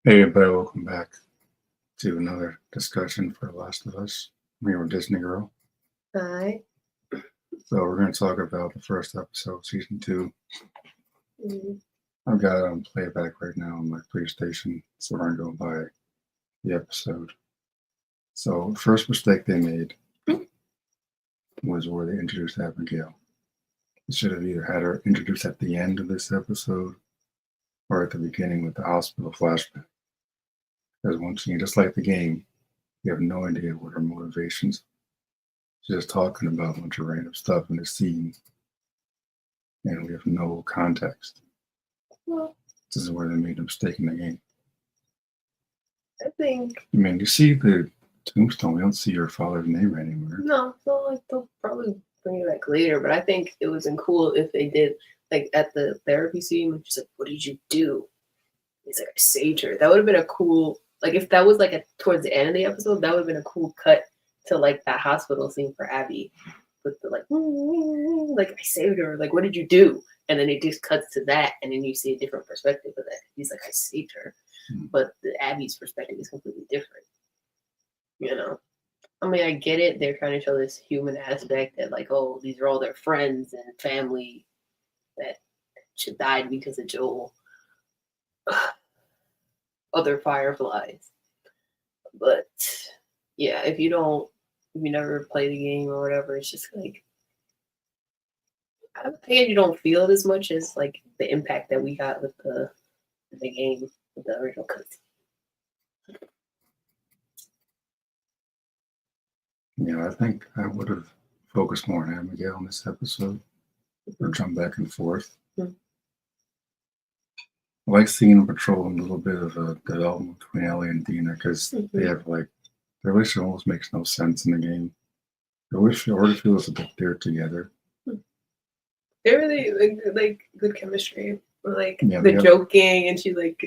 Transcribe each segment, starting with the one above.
Hey everybody, welcome back to another discussion for The Last of Us. I'm here with DisneyGirl. Hi. So we're going to talk about the first episode of season 2. Mm-hmm. I've got it on playback right now on my PlayStation, so we're going to go by the episode. So the first mistake they made was where they introduced Abigail. They should have either had her introduced at the end of this episode or at the beginning with the hospital flashback. Because once again, just like the game, you have no idea what her motivations. She's just talking about a bunch of random stuff in the scene, and we have no context. Well, This is where they made a mistake in the game. I think I mean, you see the tombstone, we don't see her father's name anywhere. no. So like they'll probably bring it back later. But I think it would have been cool if they did like at the therapy scene. She's like, "What did you do?" He's like, "I saved her." That would have been a cool. Like if that was like towards the end of the episode, that would have been a cool cut to like that hospital scene for Abby, with the like I saved her. Like, what did you do? And then it just cuts to that, and then you see a different perspective of that. He's like, I saved her, but the Abby's perspective is completely different. You know, I mean, I get it. They're trying to show this human aspect that, like, oh, these are all their friends and family that should died because of Joel. Other fireflies, but yeah, if you never play the game or whatever, it's just like I think you don't feel it as much as like the impact that we got with the game with the original cutscene. Yeah, I think I would have focused more on Abigail in this episode, or jump back and forth. Mm-hmm. I like seeing them patrol a little bit of a development between Ellie and Dina because they have like their relationship almost makes no sense in the game. It already feels a bit they're together. They really like good chemistry. Like Yeah, the joking and she like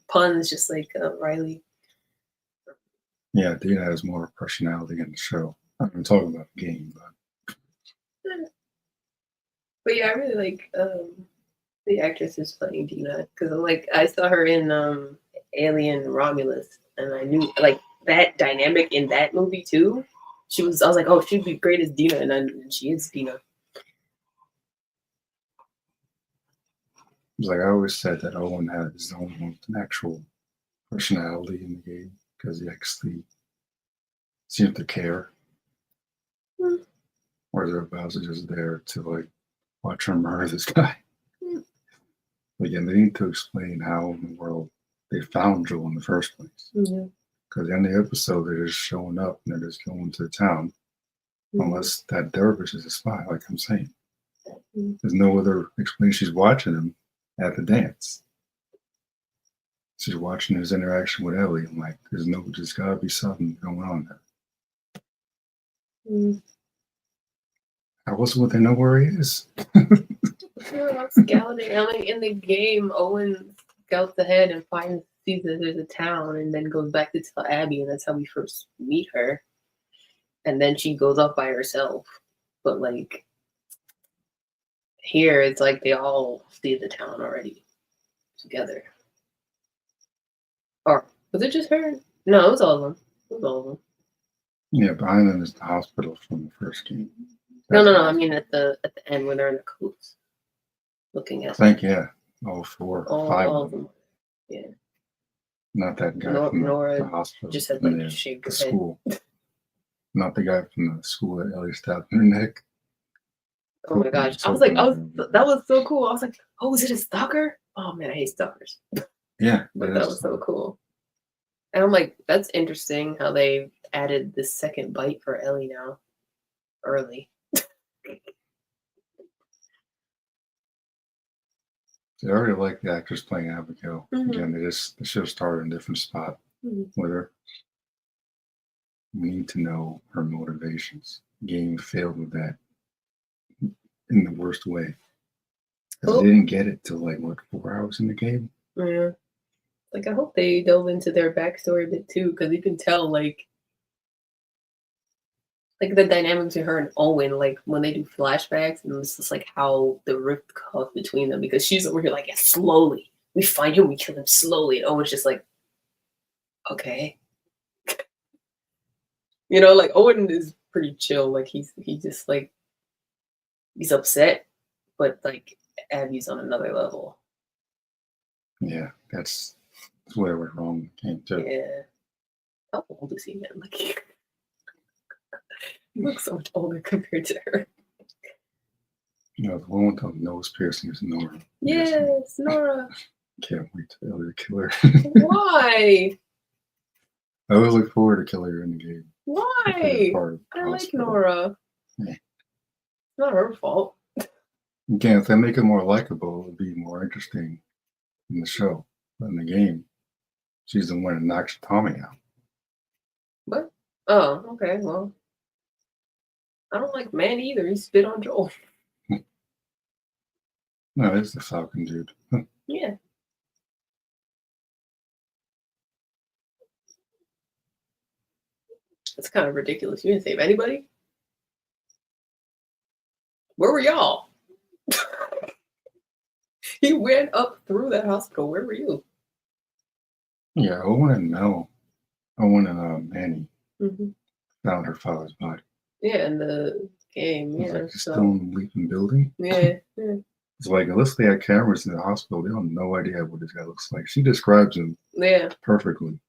puns just like Riley. Yeah, Dina has more personality in the show. I'm talking about the game, but yeah, I really like the actress who's playing Dina because like I saw her in Alien Romulus, and I knew like that dynamic in that movie too. I was like, oh, she'd be great as Dina, and she is Dina. It's like I always said that Owen had his own actual personality in the game because he actually seemed to care. Whereas everybody else is just there to like watch her murder this guy. Again, they need to explain how in the world they found Joel in the first place. Because in the episode, they're just showing up and they're just going to the town. Unless that dervish is a spy, like I'm saying. There's no other explanation. She's watching him at the dance. She's watching his interaction with Ellie. I'm like, there's gotta be something going on there. I also want to know where he is. Scouting. I mean, in the game, Owen scouts ahead and sees that there's a town, and then goes back to tell Abby, and that's how we first meet her. And then she goes off by herself. But like here, it's like they all see the town already together. Or was it just her? No, it was all of them. Yeah, behind them is the hospital from the first game. No. I mean at the end when they're in the coast, looking at. I think all 4 or 5 of them. Yeah. Not that guy from the hospital. Just had like shake the school. Not the guy from the school that Ellie stabbed in her neck. Oh my gosh! That was so cool. I was like, oh, is it a stalker? Oh man, I hate stalkers. Yeah, but that was so cool. And I'm like, that's interesting how they added the second bite for Ellie now, early. I already like the actress playing Abigail. Again, they should have started in a different spot with her. We need to know her motivations. Game failed with that in the worst way. They didn't get it till 4 hours in the game. Yeah. Like I hope they delve into their backstory a bit too, because you can tell like the dynamics of her and Owen, like when they do flashbacks, and it's just like how the rift caused between them, because she's over here like slowly. We find him, we kill him slowly, and Owen's just like okay. You know, like Owen is pretty chill. Like he just like he's upset, but like Abby's on another level. Yeah, that's where it went wrong. Can't do. Yeah. How old is he, man? Like he looks so much older compared to her. You know, the one with the nose piercing is Nora. Yes, Nora. Can't wait to Ellie kill her. Why? I always look forward to killing her in the game. Why? Part of the I like hospital. Nora. Yeah. Not her fault. Again, if they make it more likable, it would be more interesting in the show. But in the game, she's the one that knocks Tommy out. What? Oh, okay. Well, I don't like Man either. He spit on Joel. No, it's the Falcon dude. Yeah. It's kind of ridiculous. You didn't save anybody? Where were y'all? He went up through that hospital. Where were you? Yeah, Owen and Mel. Owen and Manny Mm-hmm. found her father's body. Yeah, in the game. It's Yeah. like he's still in the Leaping Building. Yeah. Yeah. It's like, unless they had cameras in the hospital, they have no idea what this guy looks like. She describes him Yeah. perfectly.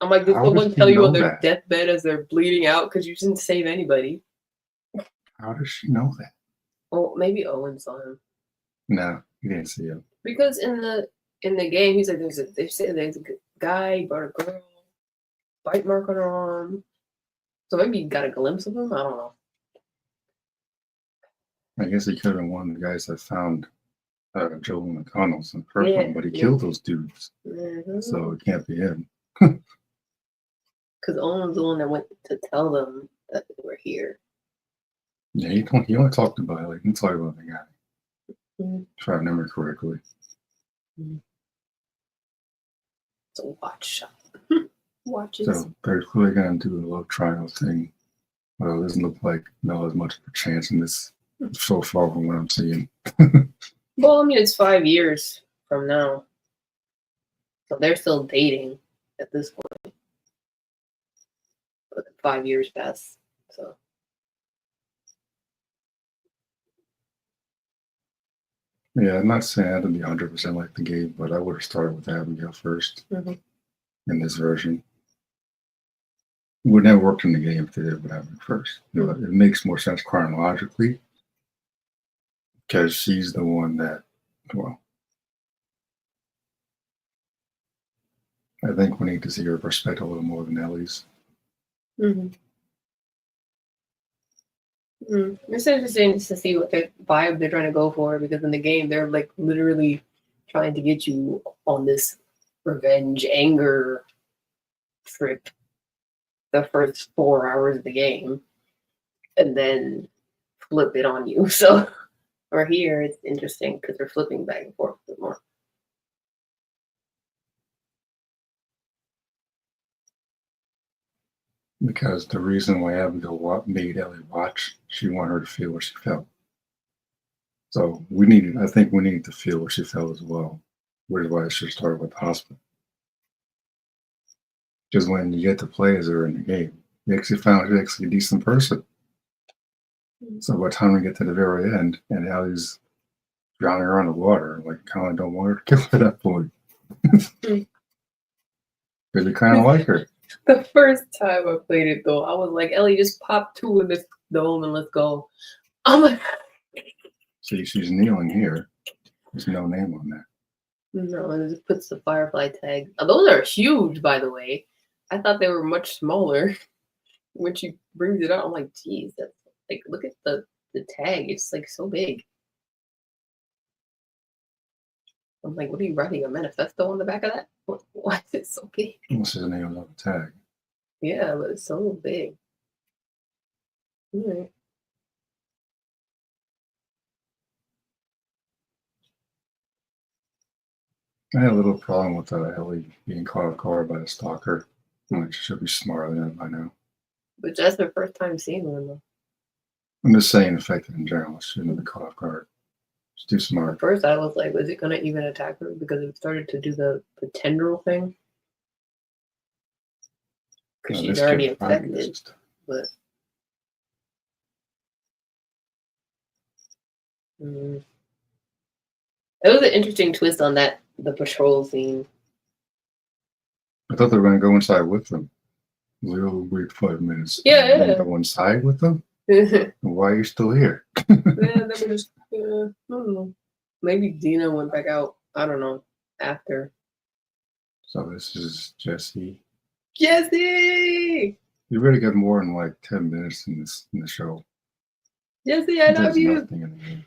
I'm like, did How someone does tell she you on know their that? deathbed as they're bleeding out because you didn't save anybody? How does she know that? Well, maybe Owen saw him. No, he didn't see him. Because in the game, he's like, they say there's a guy, he brought a girl, bite mark on her arm. So maybe you got a glimpse of him. I don't know. I guess he could have been one of the guys that found Joel McConnell's in the first Yeah, one, but he yeah. killed those dudes, Mm-hmm. so it can't be him. Because Owen's the one that went to tell them that they were here. Yeah, he only talked about it. Like, he talked about the guy. Mm-hmm. If I remember correctly. It's a watch shop. Watches. So they're clearly going to do the love triangle thing. Well, it doesn't look like Mel has much of a chance in this so far from what I'm seeing. Well, I mean, it's 5 years from now. So they're still dating at this point. But 5 years pass. So. Yeah, I'm not saying I had to be 100% like the game, but I would have started with Abigail first in this version. It would never worked in the game if they did it with Abigail first. You know, it makes more sense chronologically because she's the one that, well, I think we need to see her perspective a little more than Ellie's. It's interesting to see what the vibe they're trying to go for, because in the game they're like literally trying to get you on this revenge anger trip the first 4 hours of the game and then flip it on you. So or here it's interesting because they're flipping back and forth a bit more. Because the reason why Abigail made Ellie watch, she wanted her to feel what she felt. So I think we needed to feel what she felt as well, which is why I should start with the hospital. Because when you get to play as her in the game, you actually found she's actually a decent person. So by the time we get to the very end and Ellie's drowning her underwater, like, kind of don't want her to kill her at that point. Because you kind of like her. The first time I played it though, I was like, Ellie, just pop 2 in this dome and let's go. I'm like, See, she's kneeling here. There's no name on that. no, it just puts the Firefly tag. Oh, those are huge, by the way. I thought they were much smaller. When she brings it out, I'm like, geez, that's like, look at the tag. It's like so big. I'm like, what are you writing, a manifesto on the back of that? Why is it so big? What's his name on the tag? Yeah, but it's so big. All right. I had a little problem with Ellie being caught off guard by the stalker. I'm like, she should be smarter than that by now. But that's their first time seeing one though. I'm just saying, affected in general. She shouldn't have been caught off guard. She's too At smart. first, I was like, was it gonna even attack her? Because it started to do the tendril thing. because No, she's this already kid probably infected. is- But it was an interesting twist on that the patrol scene. I thought they were gonna go inside with them. We'll wait 5 minutes. Yeah, And then yeah. go inside with them. Yeah, Why are you still here? they were just I don't know. Maybe Dina went back out. I don't know. After So this is Jesse. Jesse, You really get more than like 10 minutes in the show. Jesse, I love There's you. nothing in the game.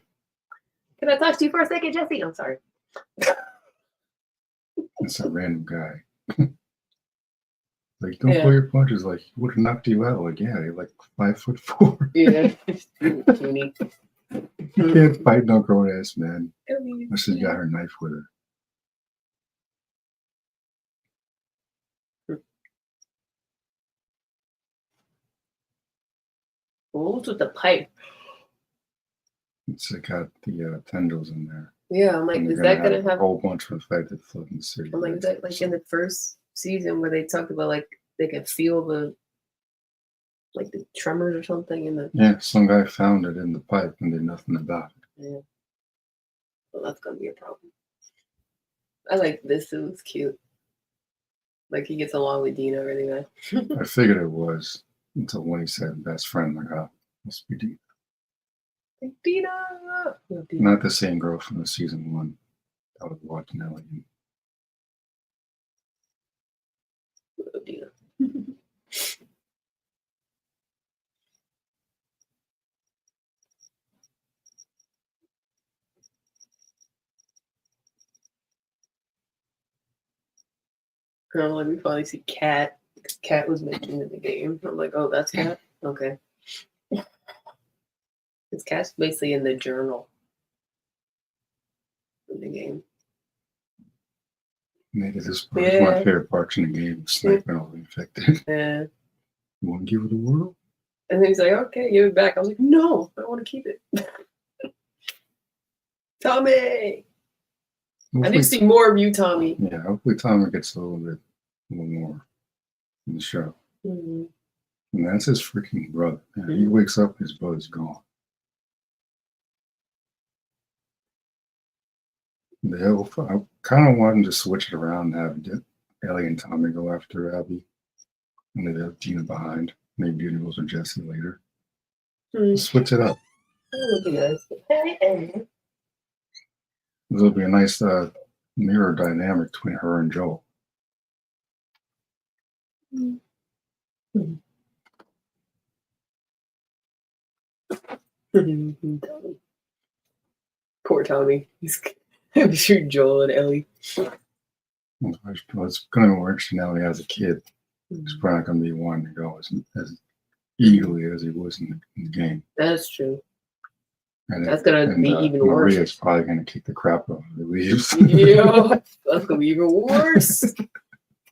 Can I talk to you for a second, Jesse? I'm sorry. It's a random guy. Like, don't Yeah. pull your punches. Like, he would have knocked you out. Like, yeah, you're like 5'4". Yeah, puny. You can't fight no grown ass man. Unless she got her knife with her. What's with the pipe? It's got the tendrils in there. Yeah, I'm like, And is they're that gonna a have? whole bunch of infected floating city? I'm like, is that like in the first season where they talked about like they can feel the tremors or something in the? Yeah, some guy found it in the pipe and did nothing about it. Yeah. Well, that's gonna be a problem. I like this. It was cute. Like he gets along with Dina really well. I figured it was until when he said best friend. Like, oh, must be Dina. Like, Dina. Oh, Dina. Not the same girl from the season 1. I was watching Ellie. Oh, Dina. Like we finally see Cat. Cat was mentioned in the game. I'm like, oh, that's Cat. Okay. This Cat's basically in the journal in the game. Maybe this was my favorite parts in the game. Sniping all the infected. Yeah. You want to give it the world? And then he's like, okay, give it back. I was like, no, I want to keep it. Tommy! I need to see more of you, Tommy. Yeah, hopefully Tommy gets a little more in the show. Mm-hmm. And that's his freaking brother. Yeah, he wakes up, his brother's gone. I kind of wanted to switch it around and have Ellie and Tommy go after Abby. And leave have Gina behind. Maybe Gina goes with Jesse later. Switch it up. That would be nice. There'll be a nice mirror dynamic between her and Joel. Poor Tommy. I'm sure Joel and Ellie. It's going to be more interesting now he has a kid. He's probably not going to be wanting to go as eagerly as he was in the game. That's true. And that's going to be even worse. Maria's probably going to kick the crap out of him. He leaves. Yeah, that's going to be even worse.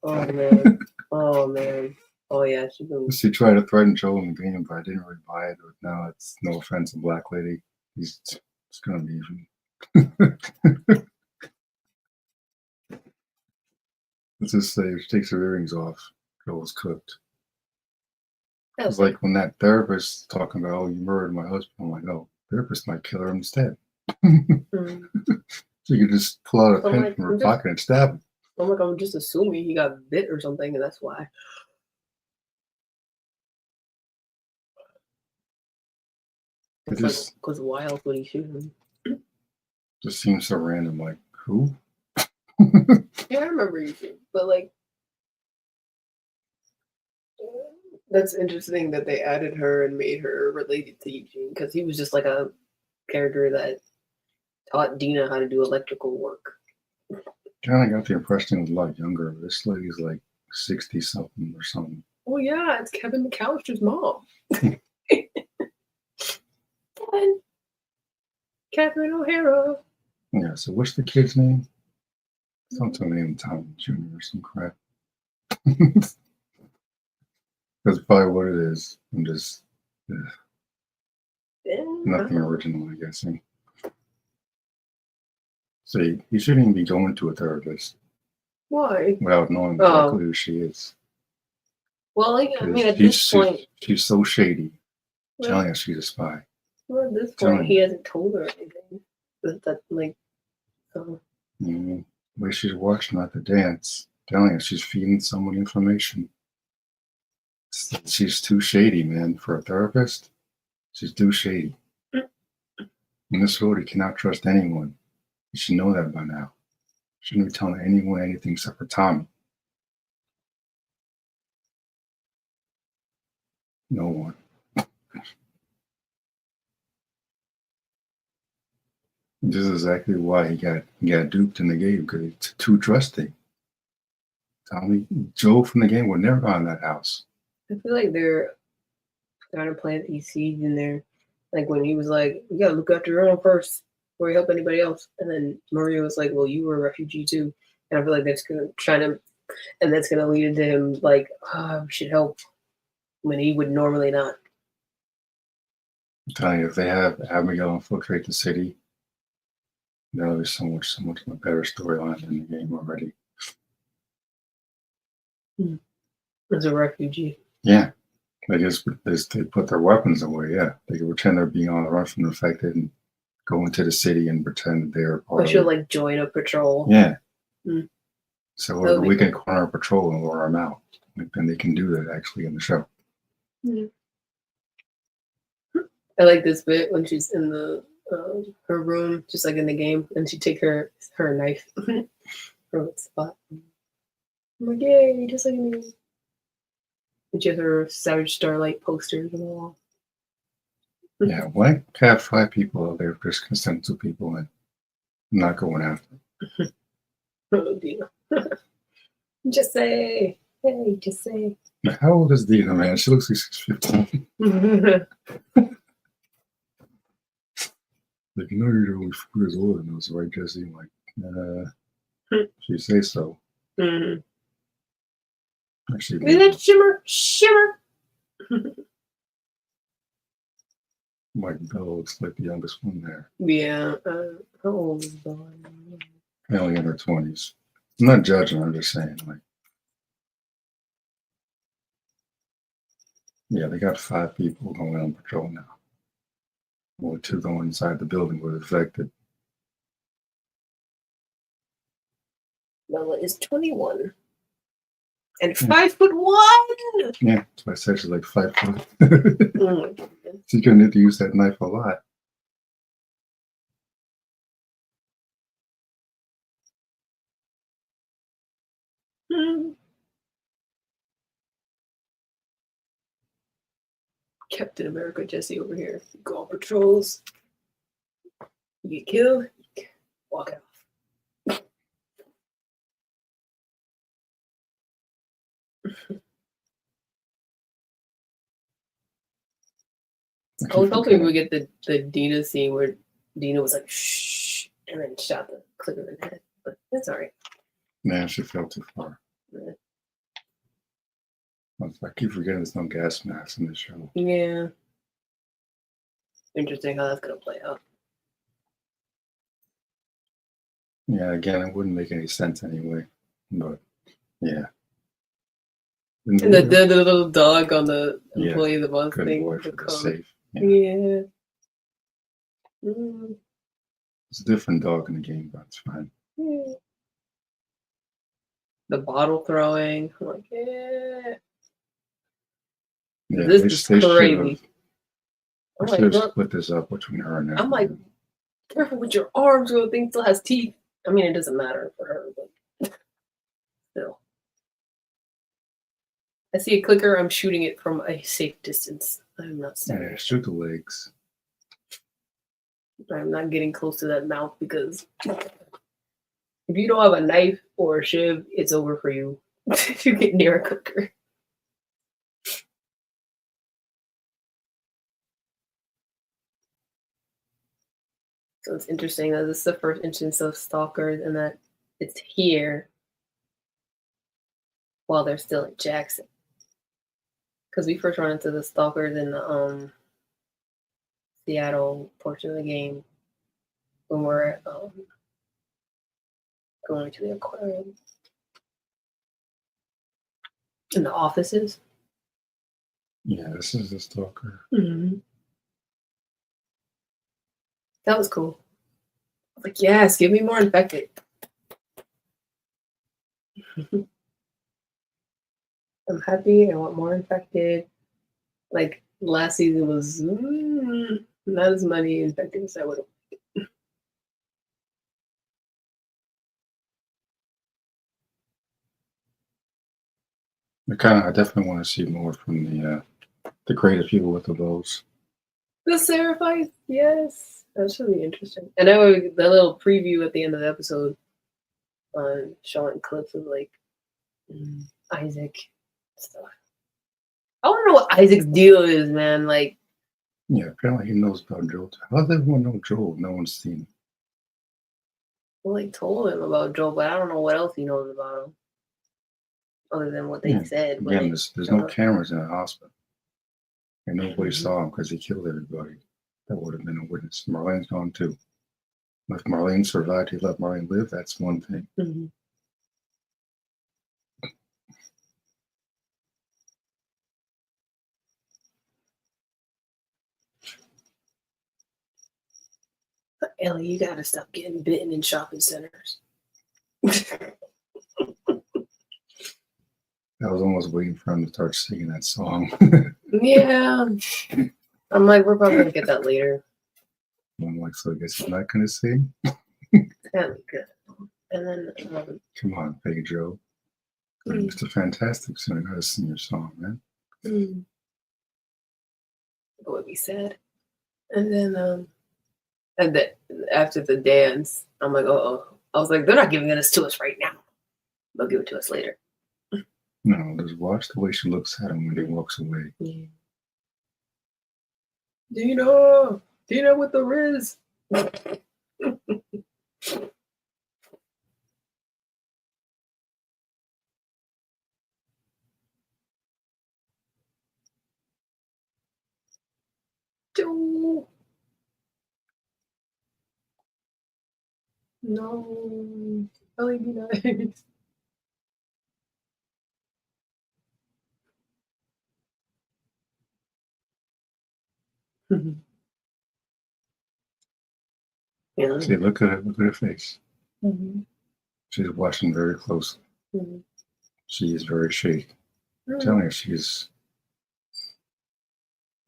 Oh, man. Oh, man. Oh, yeah. She tried to threaten Joel in the game, but I didn't really buy it. But now it's no offense to Black Lady. It's going to be even. Let's just say if she takes her earrings off, Joel's cooked. It's like when that therapist talking about, oh, you murdered my husband. I'm like, oh, therapist might kill her instead. So you could just pull out a pen from her pocket and stab him. I'm like, I'm just assuming he got bit or something, and that's why. Because why else would he shoot him? Just seems so random. Like, who? Yeah, I remember you, but like, that's interesting that they added her and made her related to Eugene, because he was just like a character that taught Dina how to do electrical work. Kind of got the impression he was a lot younger. This lady's like 60 something or something. Oh yeah, it's Kevin McAllister's mom. Catherine O'Hara. Yeah, so what's the kid's name? Something named Tom Jr. or some crap. That's probably what it is. I'm just nothing original, I'm guessing. See, you shouldn't even be going to a therapist. Why? Without knowing exactly who she is. Well, like, I mean, at She's, this point, she's so shady, well, telling us she's a spy. well, at this Telling point, he hasn't told her anything. That like, so. The way she's watching at the dance, telling us she's feeding someone information. She's too shady, man, for a therapist. She's too shady. In this world, you cannot trust anyone. You should know that by now. Shouldn't be telling anyone anything except for Tommy. No one. This is exactly why he got duped in the game, because he's too trusting. Tommy, Joe from the game would never go in that house. I feel like they're trying to plant these seeds in there. Like when he was like, "You gotta look after your own first before you help anybody else," and then Maria was like, "Well, you were a refugee too," and I feel like that's gonna lead into him like, "Oh, we should help," when he would normally not. I'm telling you, if they have Abigail infiltrate the city, that'll be so much a better storyline in the game already. As a refugee. Yeah. They put their weapons away, yeah. They can pretend they're being on the run from the infected and go into the city and pretend they're part Or of she'll it. like join a patrol. Yeah. Mm. So we can corner a patrol and lure them out. And they can do that actually in the show. Mm. I like this bit when she's in the her room, just like in the game, and she take her knife from its spot. I'm like, yay, just like me. And she has her Savage Starlight posters on the wall. Yeah, why have 5 people out there just consent to people and not going after? Oh, Dina. Just say, hey, just say. How old is Dina, man? She looks like she's 15. Like, you know, you're only 4 years older than us, right, Jesse? I'm like, she say so. Mm-hmm. Actually, Is that Shimmer? Shimmer! Mike Bell looks like the youngest one there. Yeah. How old is Dawn? Only in her 20s. I'm not judging, I'm just saying, like, yeah, they got 5 people going on patrol now. Well, 2 going inside the building were affected. Bella is 21. And 5'1". Yeah, that's why I said she's like 5 foot. Oh my goodness. She's gonna need to use that knife a lot. Captain America Jesse over here. Go on patrols. You get killed, walk it off. I was hoping we get the Dina scene where Dina was like, shh, and then shot the clicker in the head. But that's all right. Man, she fell too far. Yeah. I keep forgetting there's no gas masks in this show. Yeah. Interesting how that's going to play out. Yeah, again, it wouldn't make any sense anyway. But, yeah. And the little dog on the employee of the month good thing. boy for the safe. Yeah. Mm. It's a different dog in the game, but it's fine. Yeah. The bottle throwing. I'm like, yeah. Yeah, This is crazy. I should have split this up between her and that. I'm like, careful with your arms, or the thing still has teeth. I mean, it doesn't matter for her, but still. I see a clicker, I'm shooting it from a safe distance. I'm not standing. Yeah, shoot the legs. I'm not getting close to that mouth because if you don't have a knife or a shiv, it's over for you if you get near a clicker. So it's interesting that this is the first instance of stalkers and that it's here while they're still at Jackson. Because we first run into the stalkers in the Seattle portion of the game when we're going to the aquarium. In the offices. Yeah, this is the stalker. That was cool. I was like, yes, give me more infected. I'm happy. I want more infected. Like last season was not as many infected as I would have. I definitely want to see more from the creative people with the bows. The Seraphites, yes. That's really interesting. And I would the little preview at the end of the episode on showing clips of like Isaac stuff. I want to know what Isaac's deal is, man. Like, Yeah, apparently he knows about Joel. How does everyone know Joel? No one's seen him. well, they told him about Joel, but I don't know what else he knows about him. Other than what they said. Again, there's no cameras in the hospital. And nobody saw him because he killed everybody. That would have been a witness. Marlene's gone too. If Marlene survived, he let Marlene live. That's one thing. But Ellie, you gotta stop getting bitten in shopping centers. I was almost waiting for him to start singing that song. Yeah. I'm like, we're probably gonna get that later. I'm like, so I guess he's not going to sing? That'd be good. And then, Come on, Pedro. Mr. Fantastic, so I got to sing your song, man. It would be sad. And then, after the dance, I'm like, oh. I was like, they're not giving this to us right now. They'll give it to us later. No, just watch the way she looks at him when he walks away. Yeah. Dina with the Riz. No, Ellie, be nice. Yeah. See, look at her face. She's watching very closely. She is very shaky. I'm telling you, she's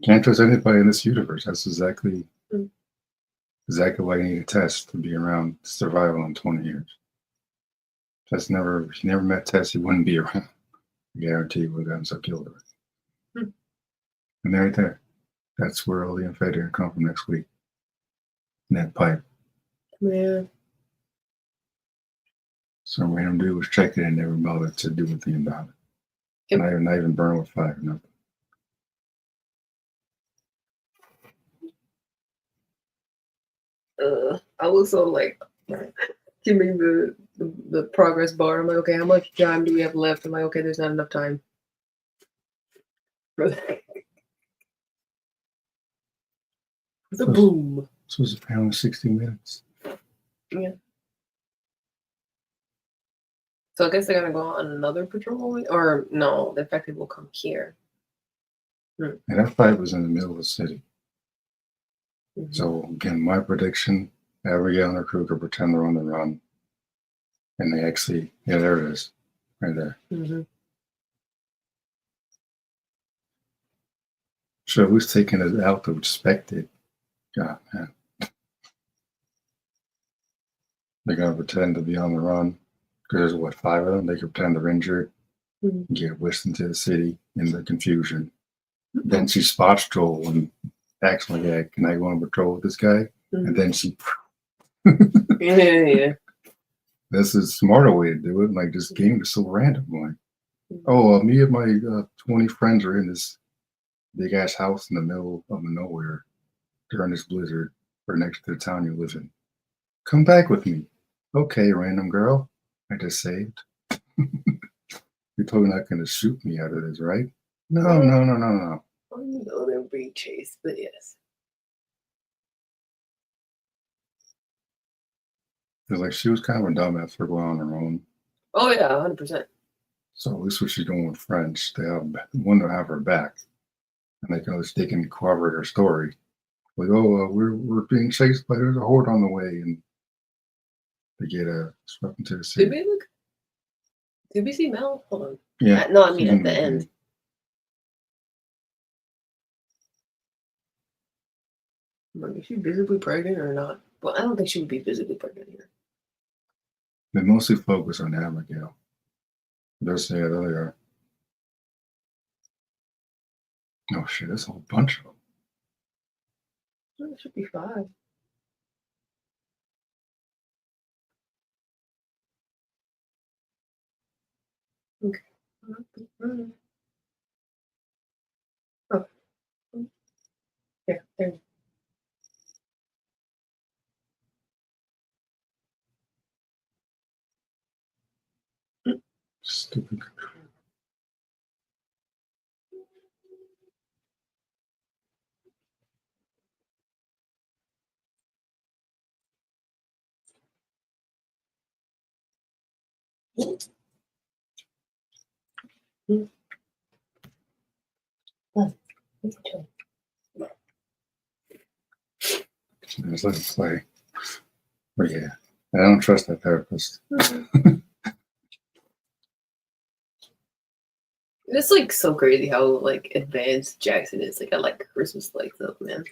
can't trust anybody in this universe. That's exactly why you need a test to be around survival in 20 years. If you never met Tess, he wouldn't be around. I guarantee you would have gotten so killed already. And right there, that's where all the infected are come from next week. In that pipe. Yeah. Some random dude was checking and never bothered to do anything about it. Yep. Not even burn with fire, nothing. I was so like, give me the progress bar. I'm like, okay, how much time do we have left? I'm like, okay, there's not enough time. The boom. So it's apparently 60 minutes. Yeah. So I guess they're gonna go on another patrol, or no? The infected will come here. And that fight was in the middle of the city. So again, my prediction: every other crew could pretend they're on the run, and they actually, yeah, there it is, right there. So who's taking it out to expect it? God, man. They're gonna pretend to be on the run because there's 5 of them. They could pretend they're injured, get whisked into the city in the confusion. Then she spots Joel and acts like, yeah, can I go on patrol with this guy? And then she yeah. This is a smarter way to do it. Like, this game is so random. Like, me and my 20 friends are in this big ass house in the middle of nowhere during this blizzard or next to the town you live in. Come back with me. Okay, random girl. I just saved. You're totally not going to shoot me out of this, right? No. I know they're being chased, but yes. Because like she was kind of a dumbass for going on her own. Oh yeah, 100%. So at least when she's going with friends, they have one to have her back. and they can corroborate her story. Like, oh, we're being chased by there's a horde on the way, and they get swept into the city. Did we see Mel? Hold on. Yeah. No, I mean she's at in the end. Like, is she visibly pregnant or not? Well, I don't think she would be visibly pregnant here. They mostly focus on Abigail. There's the other. Oh shit! There's a whole bunch of them. Oh, it should be 5. Okay. Oh. Yeah, there. Stupid. Just let it play. But yeah, I don't trust that therapist. It's like so crazy how like advanced Jackson is. Like I like Christmas lights up, man.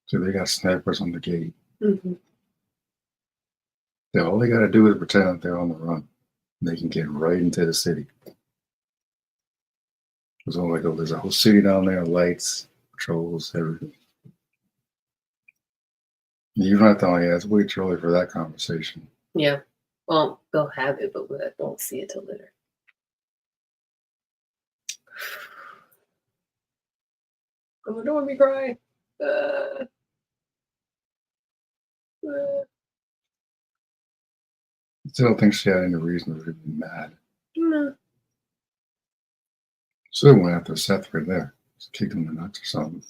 So they got snipers on the gate. Mm-hmm. All they got to do is pretend that they're on the run. They can get right into the city. There's a whole city down there, lights, patrols, everything. You don't have to. Yeah, it's way too early for that conversation. Yeah. Well, they'll have it, but we won't see it till later. Oh, don't make me cry. I still don't think she had any reason to be mad. No. So they went after Seth right there. Just kicked him in the nuts or something.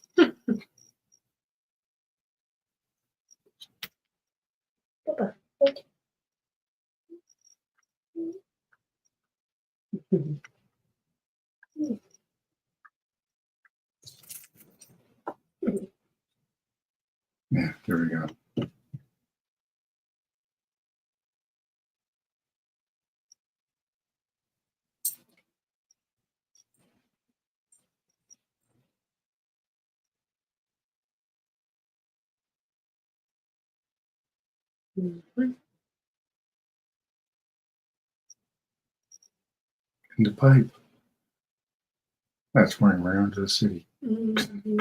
Papa, thank you. Yeah, there we go. Mm-hmm. In the pipe. That's running around to the city. Mm-hmm.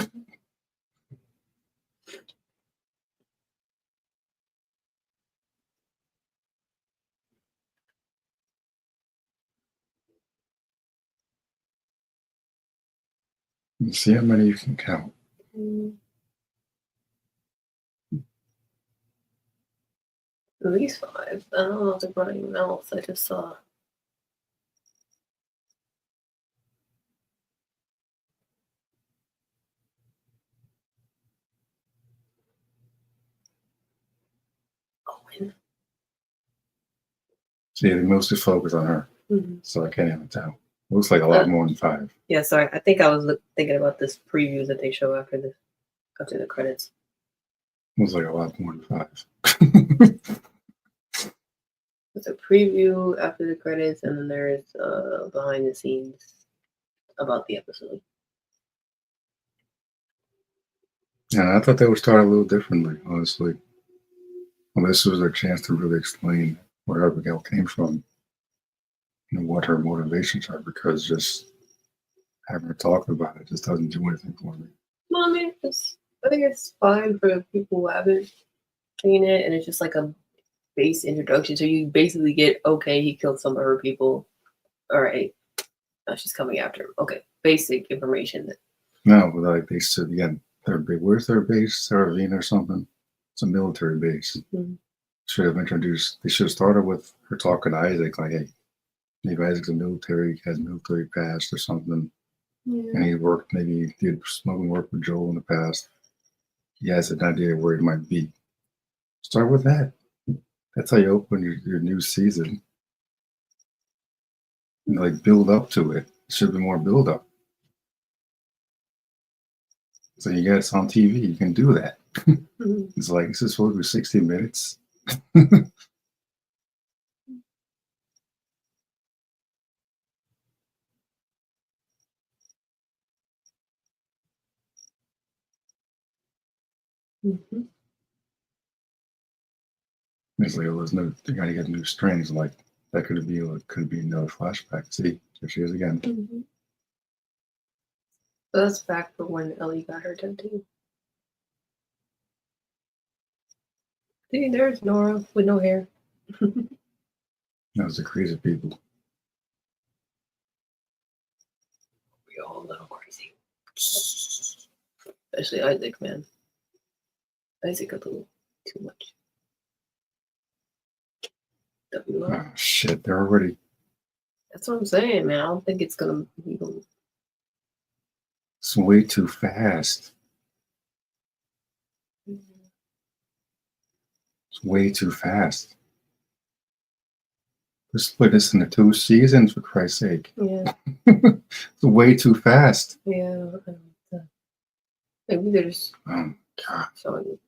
You see how many you can count. At least 5. I don't know if they brought anyone else. I just saw. Owen. See, they mostly focus on her. Mm-hmm. So I can't even tell. Looks like a lot more than 5. Yeah, sorry. I think I was thinking about this preview that they show after the credits. Looks like a lot more than 5. It's a preview after the credits, and then there's behind the scenes about the episode. Yeah, I thought they would start a little differently, honestly. Well, this was their chance to really explain where Abigail came from and what her motivations are, because just having her talk about it just doesn't do anything for me. Well, I mean, I think it's fine for people who haven't seen it, and it's just like a base introduction. So you basically get, okay, he killed some of her people. All right, now she's coming after him. Okay, basic information. No, but like they said again, where's their base? Saravine or something? It's a military base. Mm-hmm. Should have introduced. They should have started with her talking to Isaac, like, hey, maybe Isaac's a military, he has military past or something. Yeah. And he worked, maybe he did smuggling work with Joel in the past. He has an idea where he might be. Start with that. That's how you open your new season. like build up to it. Should be more build up. So you guys on TV, you can do that. It's like this is supposed to be 60 minutes. It's like, oh, there's no, they gotta get new strings. Like that could be another flashback. See, there she is again. So that's back for when Ellie got her tattoo. See, there's Nora with no hair. Those the crazy people. We all a little crazy. Especially Isaac, man. Isaac a little too much. Oh shit, they're already. That's what I'm saying, man. I don't think it's gonna be. It's way too fast. It's way too fast. Let's split this into 2 seasons, for Christ's sake. Yeah. It's way too fast. Yeah. Maybe they're just Oh God. showing you.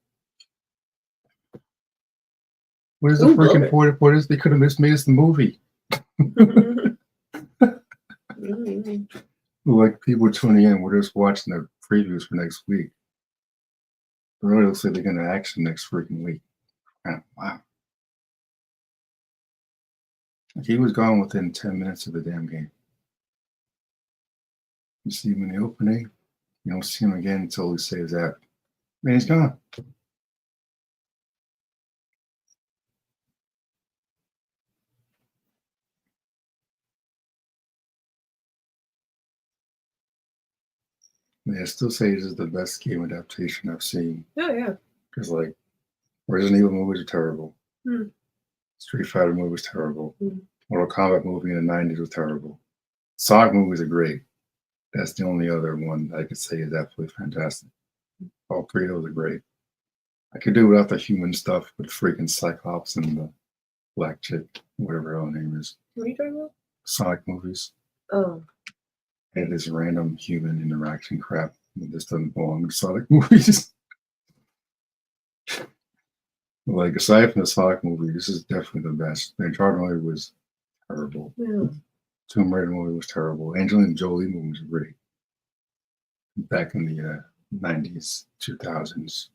What is the freaking point? What is they could have just made us the movie? Like people tuning in, we're just watching the previews for next week. It really looks like they're gonna action next freaking week. Wow. He was gone within 10 minutes of the damn game. You see him in the opening, you don't see him again until he saves that. Man, he's gone. I still say this is the best game adaptation I've seen. Yeah. Because like Resident Evil movies are terrible. Street Fighter movie was terrible. Mortal Kombat movie in the 90s was terrible. Sonic movies are great. That's the only other one I could say is absolutely fantastic. All 3 of those are great. I could do without the human stuff with freaking Cyclops and the black chick, whatever her name is. What are you talking about? Sonic movies. Oh. And this random human interaction crap. This doesn't belong in Sonic movies. Like, aside from the Sonic movie, this is definitely the best. The Uncharted movie was terrible. Yeah. Tomb Raider movie was terrible. Angelina Jolie movie was great. Back in the 90s, 2000s.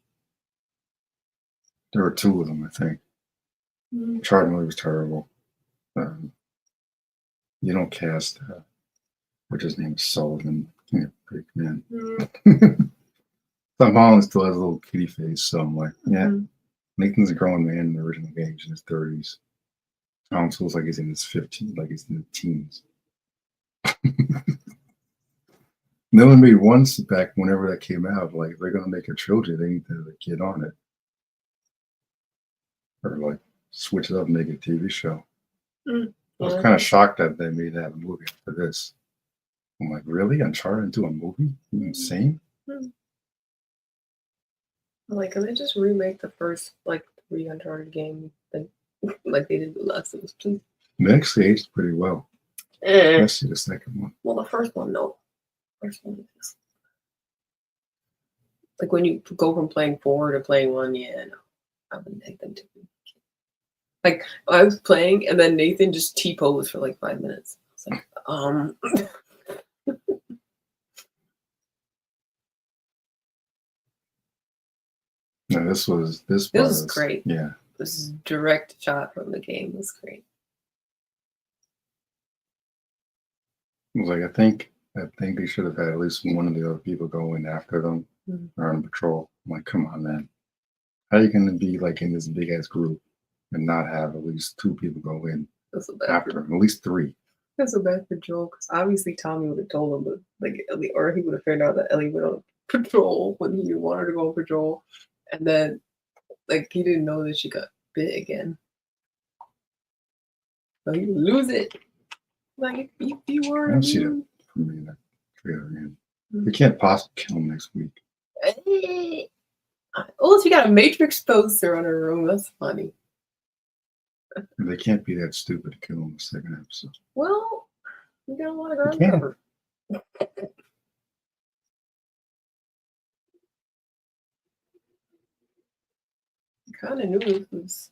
There were 2 of them, I think. Uncharted movie was terrible. You don't cast, what's his name, Sullivan. Yeah, freak, man. Tom Holland still has a little kitty face, so I'm like, yeah. Nathan's a grown man in the original games in his 30s. Tom feels like he's in his 15s, like he's in the teens. No one made once back whenever that came out. Like, if they're gonna make a trilogy, they need to get on it, or like switch it up and make it a TV show. I was kind of shocked that they made that movie after this. I'm like, really? Uncharted into a movie? You insane? Like, can they just remake the first like 3 Uncharted games like they did the last ones? It actually aged pretty well. Especially the second one. Well, the first one, no. First one is like when you go from playing 4 to playing 1. Yeah, no, I wouldn't take them to. Like I was playing, and then Nathan just T-posed for like 5 minutes. I was like, No, this was great. Yeah. This is direct shot from the game. It was great. It was like I think they should have had at least one of the other people go in after them or on patrol. I'm like, come on, man. How are you gonna be like in this big ass group and not have at least 2 people go in after them? At least 3. That's so bad for Joel, because obviously Tommy would have told him, but like Ellie, or he would have figured out that Ellie went on patrol when he wanted to go on patrol, and then like he didn't know that she got bit again. So he would lose it. Like if you were. I don't see that for me in that trailer again. We can't possibly kill him next week. Oh, she got a Matrix poster on her room. That's funny. They can't be that stupid to kill him in the second episode. Well, You got a lot of ground Yeah. cover. Kind of knew it was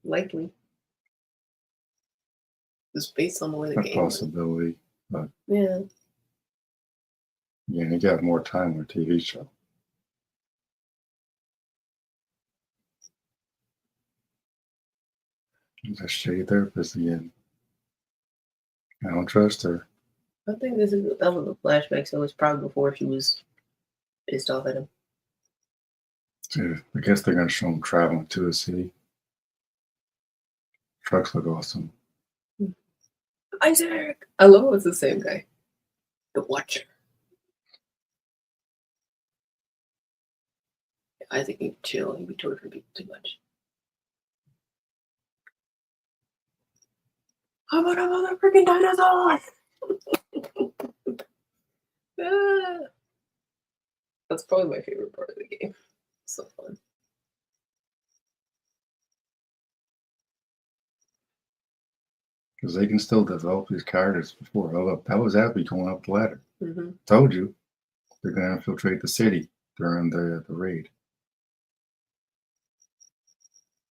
likely. Just based on the way the A game went. possibility. But Yeah. yeah, you got more time with a TV show. That shady therapist again. I don't trust her. I think that was a flashback, so it's probably before she was pissed off at him. Yeah, I guess they're gonna show him traveling to the city. Trucks look awesome. Isaac! I love it's the same guy. The Watcher. Isaac need to chill. He'd be torturing people too much. How about another freaking dinosaur? Ah. That's probably my favorite part of the game. So fun. Because they can still develop these characters before. Oh, look, that was Abby going up the ladder. Mm-hmm. Told you. They're going to infiltrate the city during the raid.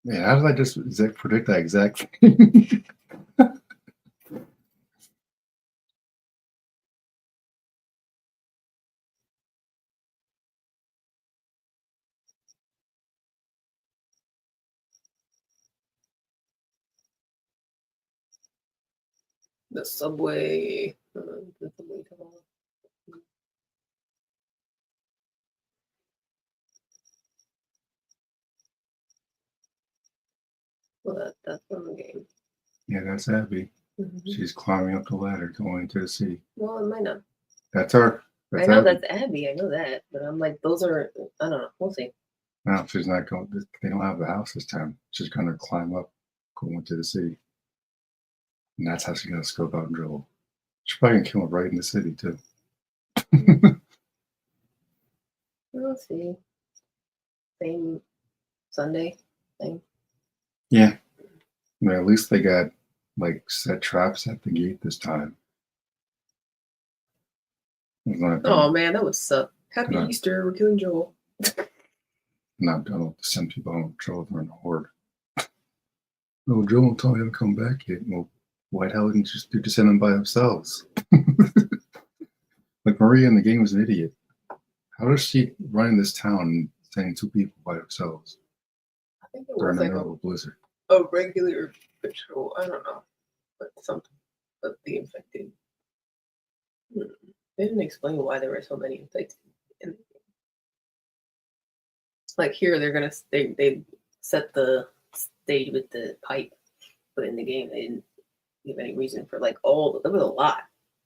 Man, how did I just predict that exact thing? The subway. The subway tunnel. Well, that's from the game. Yeah, that's Abby. Mm-hmm. She's climbing up the ladder going to the city. Well, it might not. That's her. That's I know Abby. that's Abby. I know that, but I'm like, those are. I don't know. We'll see. No, she's not going. They don't have the house this time. She's going to climb up, going to the city. And that's how she's going to scope out Joel. She's probably going to kill him right in the city, too. We'll see. Same Sunday thing. Yeah. But at least they got, like, set traps at the gate this time. It's not Oh, man, that would suck. Happy No. Easter. We're killing Joel. not done to send people home. Joel, they're in a horde. No, Joel told him to come back yet. Well, why the hell didn't you just send them by themselves? Like Maria in the game was an idiot. How does she run this town and sending 2 people by themselves I think it during was the like middle of a blizzard? a regular patrol. I don't know. But something. But the infected. They didn't explain why there were so many infected in the game. Like here, they set the stage with the pipe, but in the game they didn't give any reason for like all. There was a lot.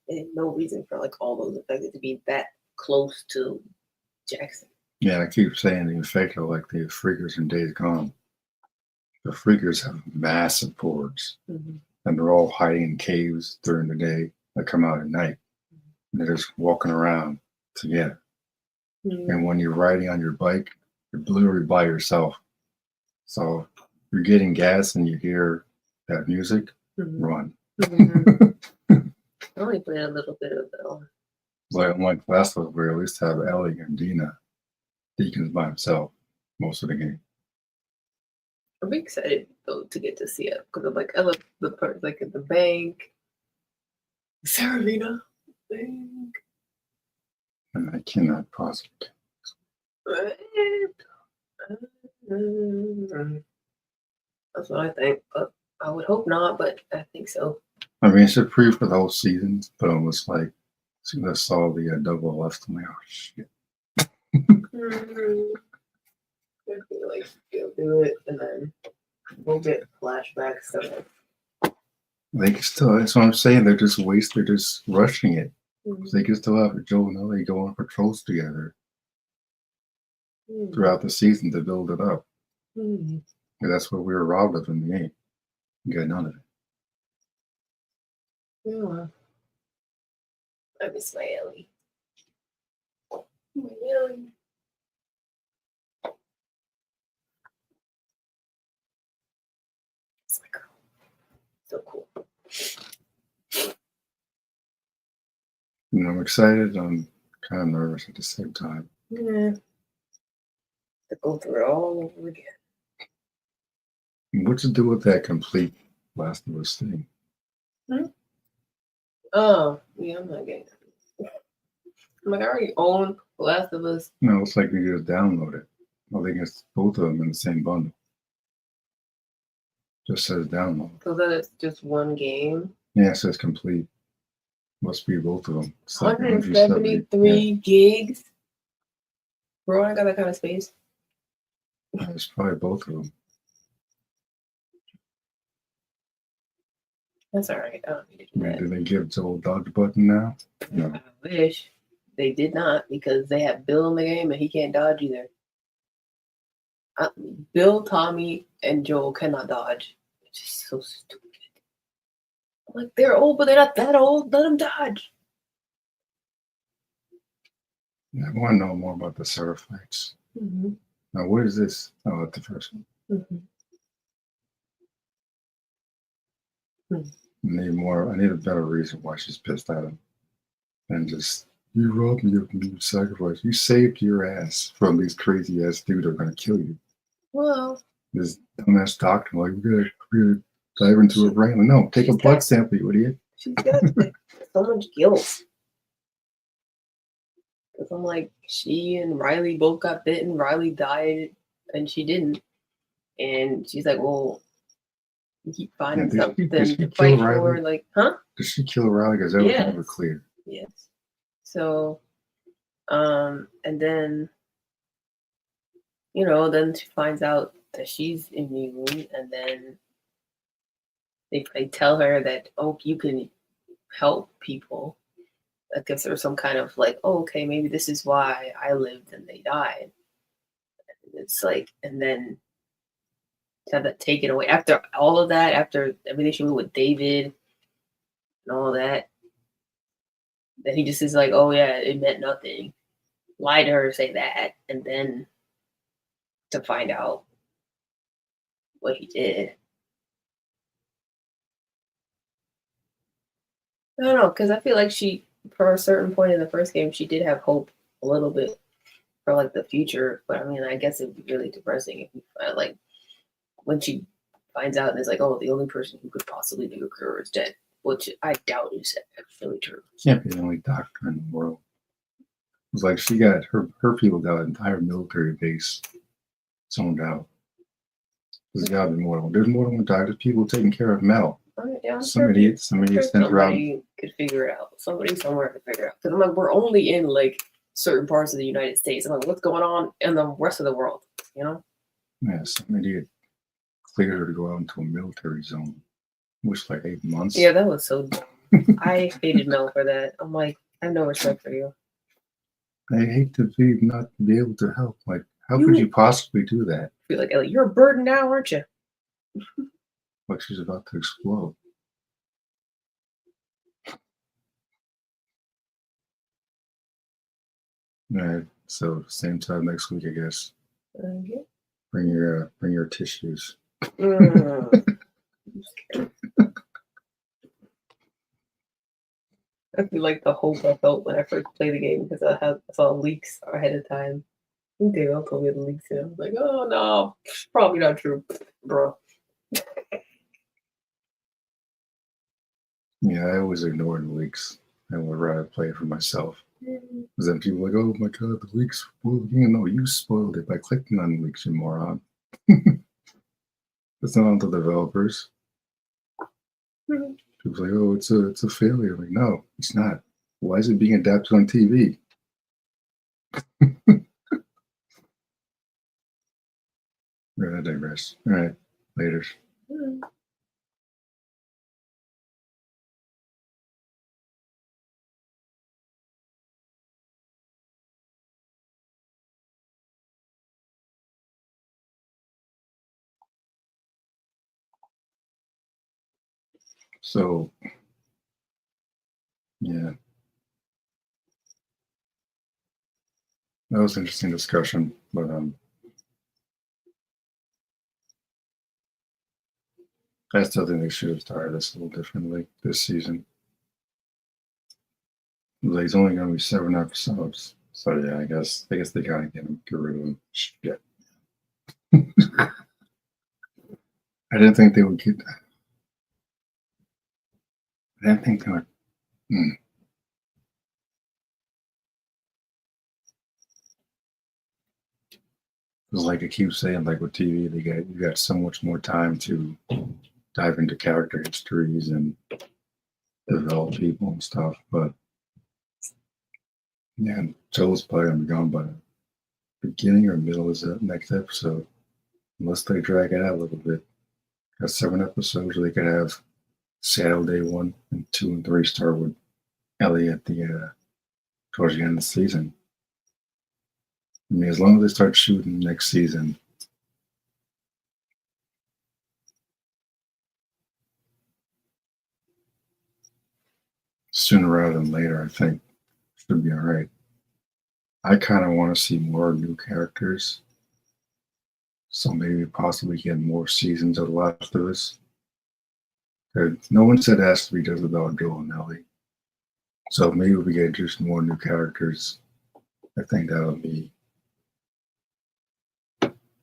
They had no reason for like all those infected to be that close to Jackson. Yeah, I keep saying the infected are like the freakers in Days Gone. The freakers have massive hordes, Mm-hmm. and they're all hiding in caves during the day. They come out at night. And they're just walking around together. Mm-hmm. And when you're riding on your bike, you're literally by yourself. So you're getting gas and you hear that music, Mm-hmm. run. Mm-hmm. I only played a little bit of it. Like last one, we at least have Ellie and Dina. Deacon's by himself most of the game. I'm excited though to get to see it because I'm like I love the part like at the bank, Saravina bank. And I cannot pause it. That's what I think, but I would hope not. But I think so. I mean, it's a preview for the whole season, but it was like, as soon as I saw the double left, I'm like, oh shit. I feel like they'll do it, and then we'll get flashbacks. So They can still, that's what I'm saying. They're just rushing it. mm-hmm. They can still have Joel and Ellie go on patrols together throughout the season to build it up. Mm-hmm. And that's what we were robbed of in the game. We got none of it. Yeah. I miss my Ellie. My Ellie. It's my girl. So cool. I'm excited. I'm kind of nervous at the same time. Yeah. To go through it all over again. What to do with that complete Last of Us thing? Oh, yeah, I'm not getting it. I'm like, I already own The Last of Us. No, it's like you just download it. I think it's both of them in the same bundle. Just says download. So that it's just one game. Yeah, it says complete. Must be both of them. It's like 173 gigs. Bro, I got that kind of space. It's probably both of them. That's all right. I don't need to do that. Did they give the old dodge button now? No. I wish they did not, because they have Bill in the game and he can't dodge either. Bill, Tommy, and Joel cannot dodge. It's just so stupid. I'm like, they're old, but they're not that old. Let them dodge. Yeah, I want to know more about the server fights. Mm-hmm. Now, what is this? Oh, it's the first one. Mm-hmm. I need a better reason why she's pissed at him. And just, you robbed me of me, you sacrificed. You saved your ass from these crazy ass dudes who are going to kill you. Well, This dumbass doctor, like, we're gonna dive into her brain. Like, no, take a blood sample, you idiot. she's got like, so much guilt. Because I'm like, she and Riley both got bitten. Riley died and she didn't. And she's like, well, you keep finding something to fight for. Like, huh? Did she kill Riley? Because that was never clear. Yes. So, and then, then she finds out that she's immune, and then they tell her that, oh, you can help people. I guess there was some kind of like, oh, okay, maybe this is why I lived and they died. And it's like, and then to have that taken away after all of that, after everything she went with David and all that, then he just is like, oh yeah, it meant nothing. Lie to her, say that, and then to find out what he did. I don't know, because I feel like she, for a certain point in the first game, she did have hope a little bit for like the future. But I mean, I guess it'd be really depressing if you find, like, when she finds out and is like, oh, the only person who could possibly do a cure is dead, which I doubt is actually true. Can't be the only doctor in the world. It was like she got her people got an entire military base zoned out. There's gotta be more than one. There's more than one doctor. There's people taking care of Mel. Yeah, some idiot sent her out. Somebody could figure it out. Somebody somewhere could figure it out. Because I'm like, we're only in like certain parts of the United States. I'm like, what's going on in the rest of the world? Yeah, some idiot cleared her to go out into a military zone. Which like 8 months. Yeah, that was so dumb. I hated Mel for that. I'm like, I have no respect for you. I hate to not be able to help. Like, how could you possibly do that? I feel like, Ellie, you're a burden now, aren't you? Like she's about to explode. All right, so same time next week, I guess. Okay. Bring your tissues. I feel like the hope I felt when I first played the game, because I saw leaks ahead of time. I think Dale told me the leaks, and I was like, oh no, probably not true, bro. Yeah, I always ignore the leaks. I would rather play it for myself. Because then people are like, oh my god, the leaks spoiled. No, you spoiled it by clicking on the leaks, you moron. It's not on the developers. People are like, oh, it's a failure. I'm like, no, it's not. Why is it being adapted on TV? I digress. All right, later. So, yeah, that was an interesting discussion, but I still think they should have started this a little differently this season. Like, it's only gonna be 7 episodes. So yeah, I guess they gotta get rid of him. Shit. I didn't think they would get. I didn't think they would. Hmm. Because like I keep saying, like with TV, you got so much more time to dive into character histories and develop people and stuff. But yeah, Joel's probably gonna be gone by the beginning or middle of the next episode, unless they drag it out a little bit. Got 7 episodes, or they could have Saturday 1 and 2 and 3 start with Ellie at the towards the end of the season. I mean, as long as they start shooting next season, sooner rather than later, I think should be all right. I kind of want to see more new characters, so maybe possibly get more seasons of The Last of Us. No one said it has to be just about Joel and Ellie, so maybe if we get just more new characters, I think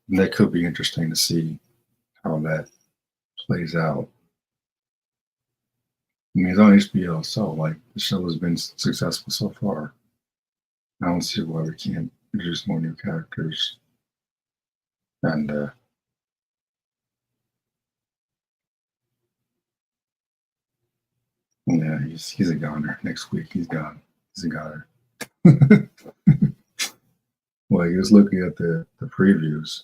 that could be interesting to see how that plays out. I mean, it's on HBO, so like the show has been successful so far. I don't see why we can't introduce more new characters. And yeah, he's a goner. Next week he's gone. He's a goner. Well, he was looking at the previews.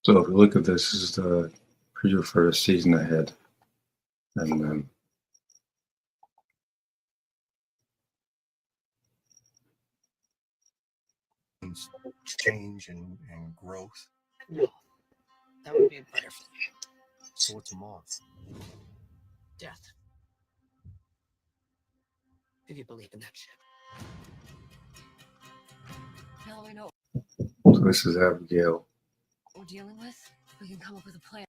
So if you look at this is the preview for the season ahead, and change and growth. No, that would be a butterfly. So what's a moth? Death. If you believe in that shit. Now we know so this is Abigail. what we're dealing with. We can come up with a plan.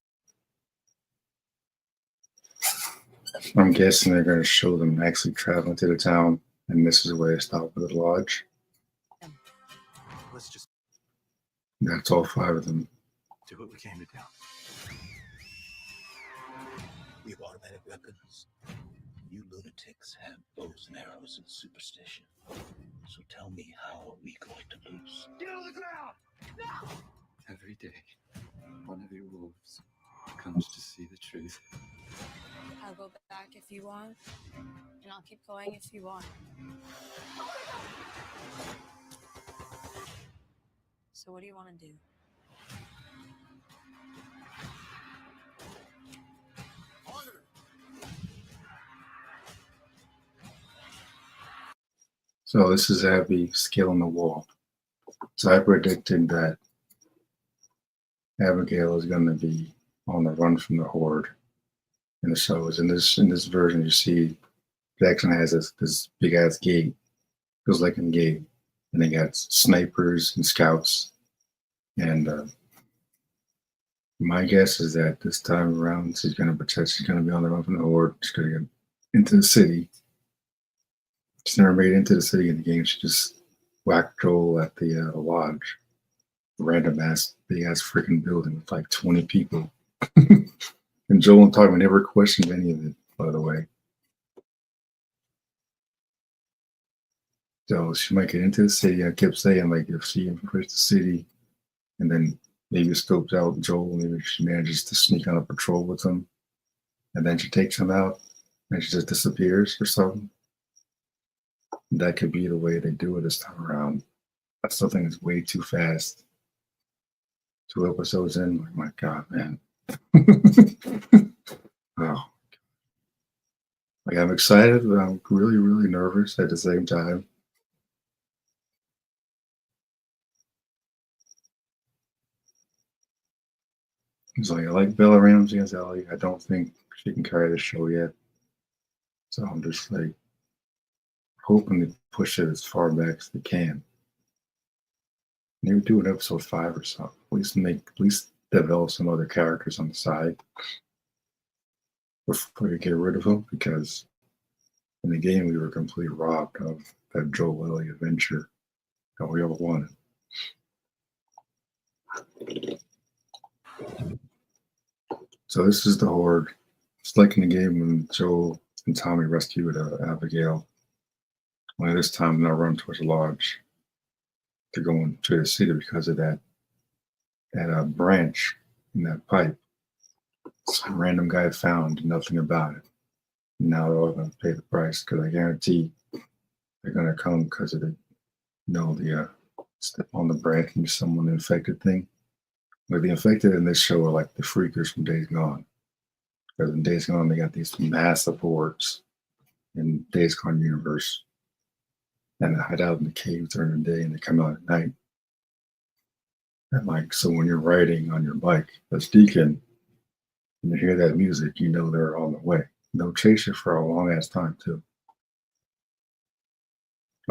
I'm guessing they're going to show them actually traveling to the town, and this is where they stop at the lodge. Let's just That's all 5 of them. do what we came to do. We have automatic weapons. You lunatics have bows and arrows and superstition. So tell me, how are we going to lose? Get on the ground! No! Every day, one of your wolves comes to see the truth. I'll go back if you want, and I'll keep going if you want. So what do you want to do? So this is Abby scaling the wall. So I predicted that Abigail is going to be on the run from the horde in the shows. In this version, you see Jackson has this big ass gate, goes like a gate, and they got snipers and scouts And my guess is that this time around, she's going to protect. She's going to be on the run from the horde. She's going to get into the city. She's never made it into the city in the game. She just whacked Joel at the lodge. Random ass, big ass freaking building with like 20 people. And Joel and Tommy never questioned any of it, by the way. So she might get into the city. I kept saying, like, if she infiltrates the city and then maybe scopes out Joel, maybe she manages to sneak on a patrol with him, and then she takes him out and she just disappears or something. That could be the way they do it this time around. I still think it's way too fast. 2 episodes in, like, my God, man. Oh. Like, I'm excited, but I'm really, really nervous at the same time. It's like, I like Bella Ramsey as Ellie. I don't think she can carry the show yet. So I'm just like hoping to push it as far back as they can. Maybe do an episode 5 or something. At least develop some other characters on the side before you get rid of them, because in the game we were completely robbed of that Joel Ellie adventure that we all wanted. So this is the horde. It's like in the game when Joel and Tommy rescued Abigail. Only this time they're not run towards the lodge. They're going to the city because of that branch in that pipe. Some random guy found nothing about it. Now they're all going to pay the price, because I guarantee they're going to come because of the step on the branch and someone infected thing. But the infected in this show are like the freakers from Days Gone. Because in Days Gone, they got these massive hordes in Days Gone universe. And they hide out in the caves during the day and they come out at night. And like, so when you're riding on your bike as Deacon, and you hear that music, you know they're on the way. They'll chase you for a long ass time too.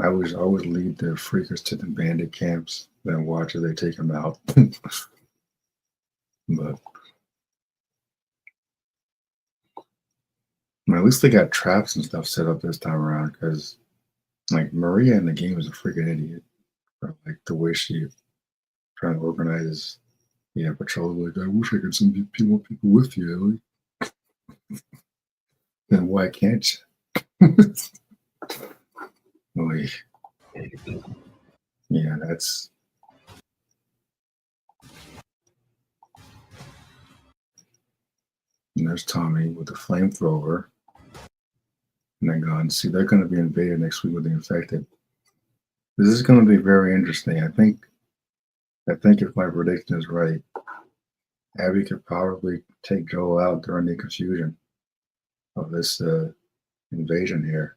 I always lead the freakers to the bandit camps, then watch as they take them out. But at least they got traps and stuff set up this time around, because like Maria in the game is a freaking idiot. Like the way she trying to organize patrols. Like, I wish I could send more people with you, Ellie. Then why can't you? Like, yeah, that's. And there's Tommy with the flamethrower and then gone. See, they're going to be invaded next week with the infected. This is going to be very interesting. I think if my prediction is right, Abby could probably take Joel out during the confusion of this invasion here.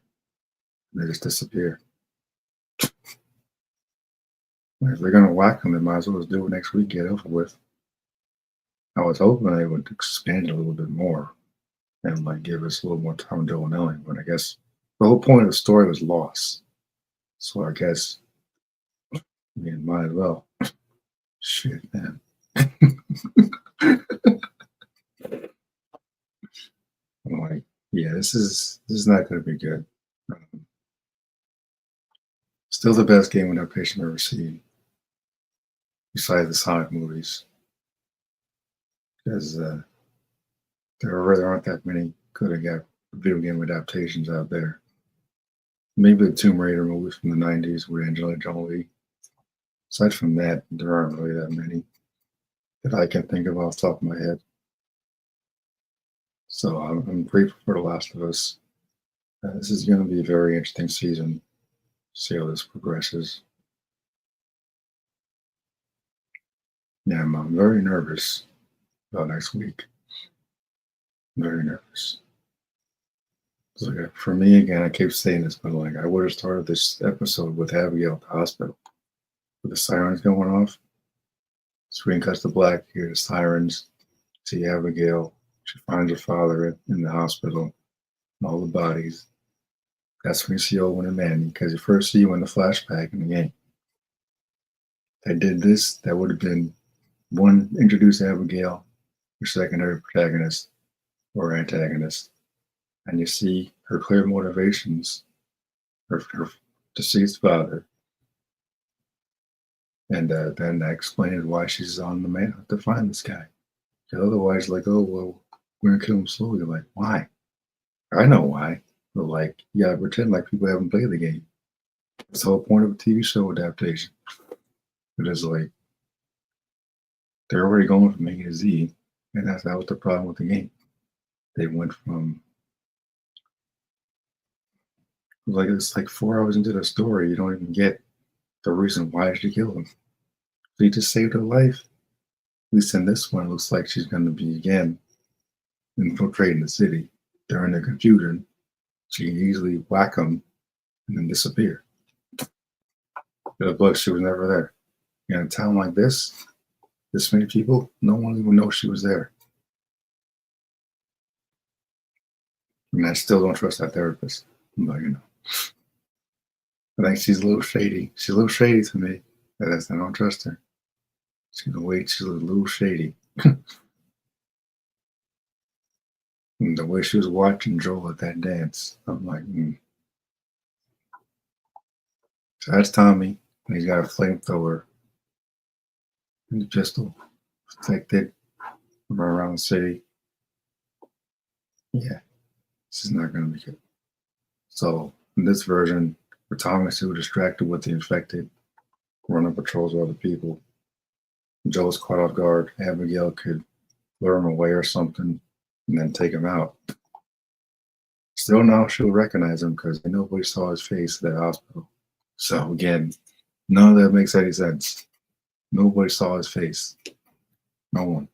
And they just disappear. If they're going to whack them, they might as well just do it next week, get over with. I was hoping they would expand it a little bit more and like give us a little more time to Joel and Ellie, but I guess the whole point of the story was lost. So I guess, might as well. Shit, man. I'm like, yeah, this is not going to be good. Still the best game adaptation I've ever seen, besides the Sonic movies, because there really aren't that many good video game adaptations out there. Maybe the Tomb Raider movies from the 90s with Angelina Jolie. Aside from that, there aren't really that many that I can think of off the top of my head. So I'm grateful for The Last of Us. This is going to be a very interesting season. See how this progresses. Yeah, I'm very nervous about next week. Very nervous. So for me, again, I keep saying this, but like I would have started this episode with Abigail at the hospital, with the sirens going off. Screen cuts to black, hear the sirens, see Abigail. She finds her father in the hospital, and all the bodies. That's when you see Owen and Manny, because you first see you in the flashback in the game. If they did this, that would have been One introduced Abigail, your secondary protagonist or antagonist, and you see her clear motivations, her deceased father, and then I explained why she's on the man to find this guy. Because otherwise, like, oh well, we're gonna kill him slowly. Like, why? I know why, but like, you gotta pretend like people haven't played the game. It's the whole point of a TV show adaptation. It is like they're already going from A to Z, and that was the problem with the game. They went from like it's like 4 hours into the story, you don't even get the reason why she killed him. She just saved her life. At least in this one, it looks like she's going to be again infiltrating the city. During the confusion, she can easily whack him and then disappear. But she was never there. In a town like this many people, no one even knows she was there. And I still don't trust that therapist. But you know, I think she's a little shady. She's a little shady to me. I don't trust her. She's a little shady. And the way she was watching Joel at that dance, I'm like, So that's Tommy. And he's got a flamethrower and a pistol protected from around the city. Yeah, this is not going to be good. So in this version, for Thomas, who was distracted with the infected, running patrols with other people, Joel's caught off guard. Abigail could lure him away or something and then take him out. Still now she'll recognize him because nobody saw his face at that hospital. So again, none of that makes any sense. Nobody saw his face. No one.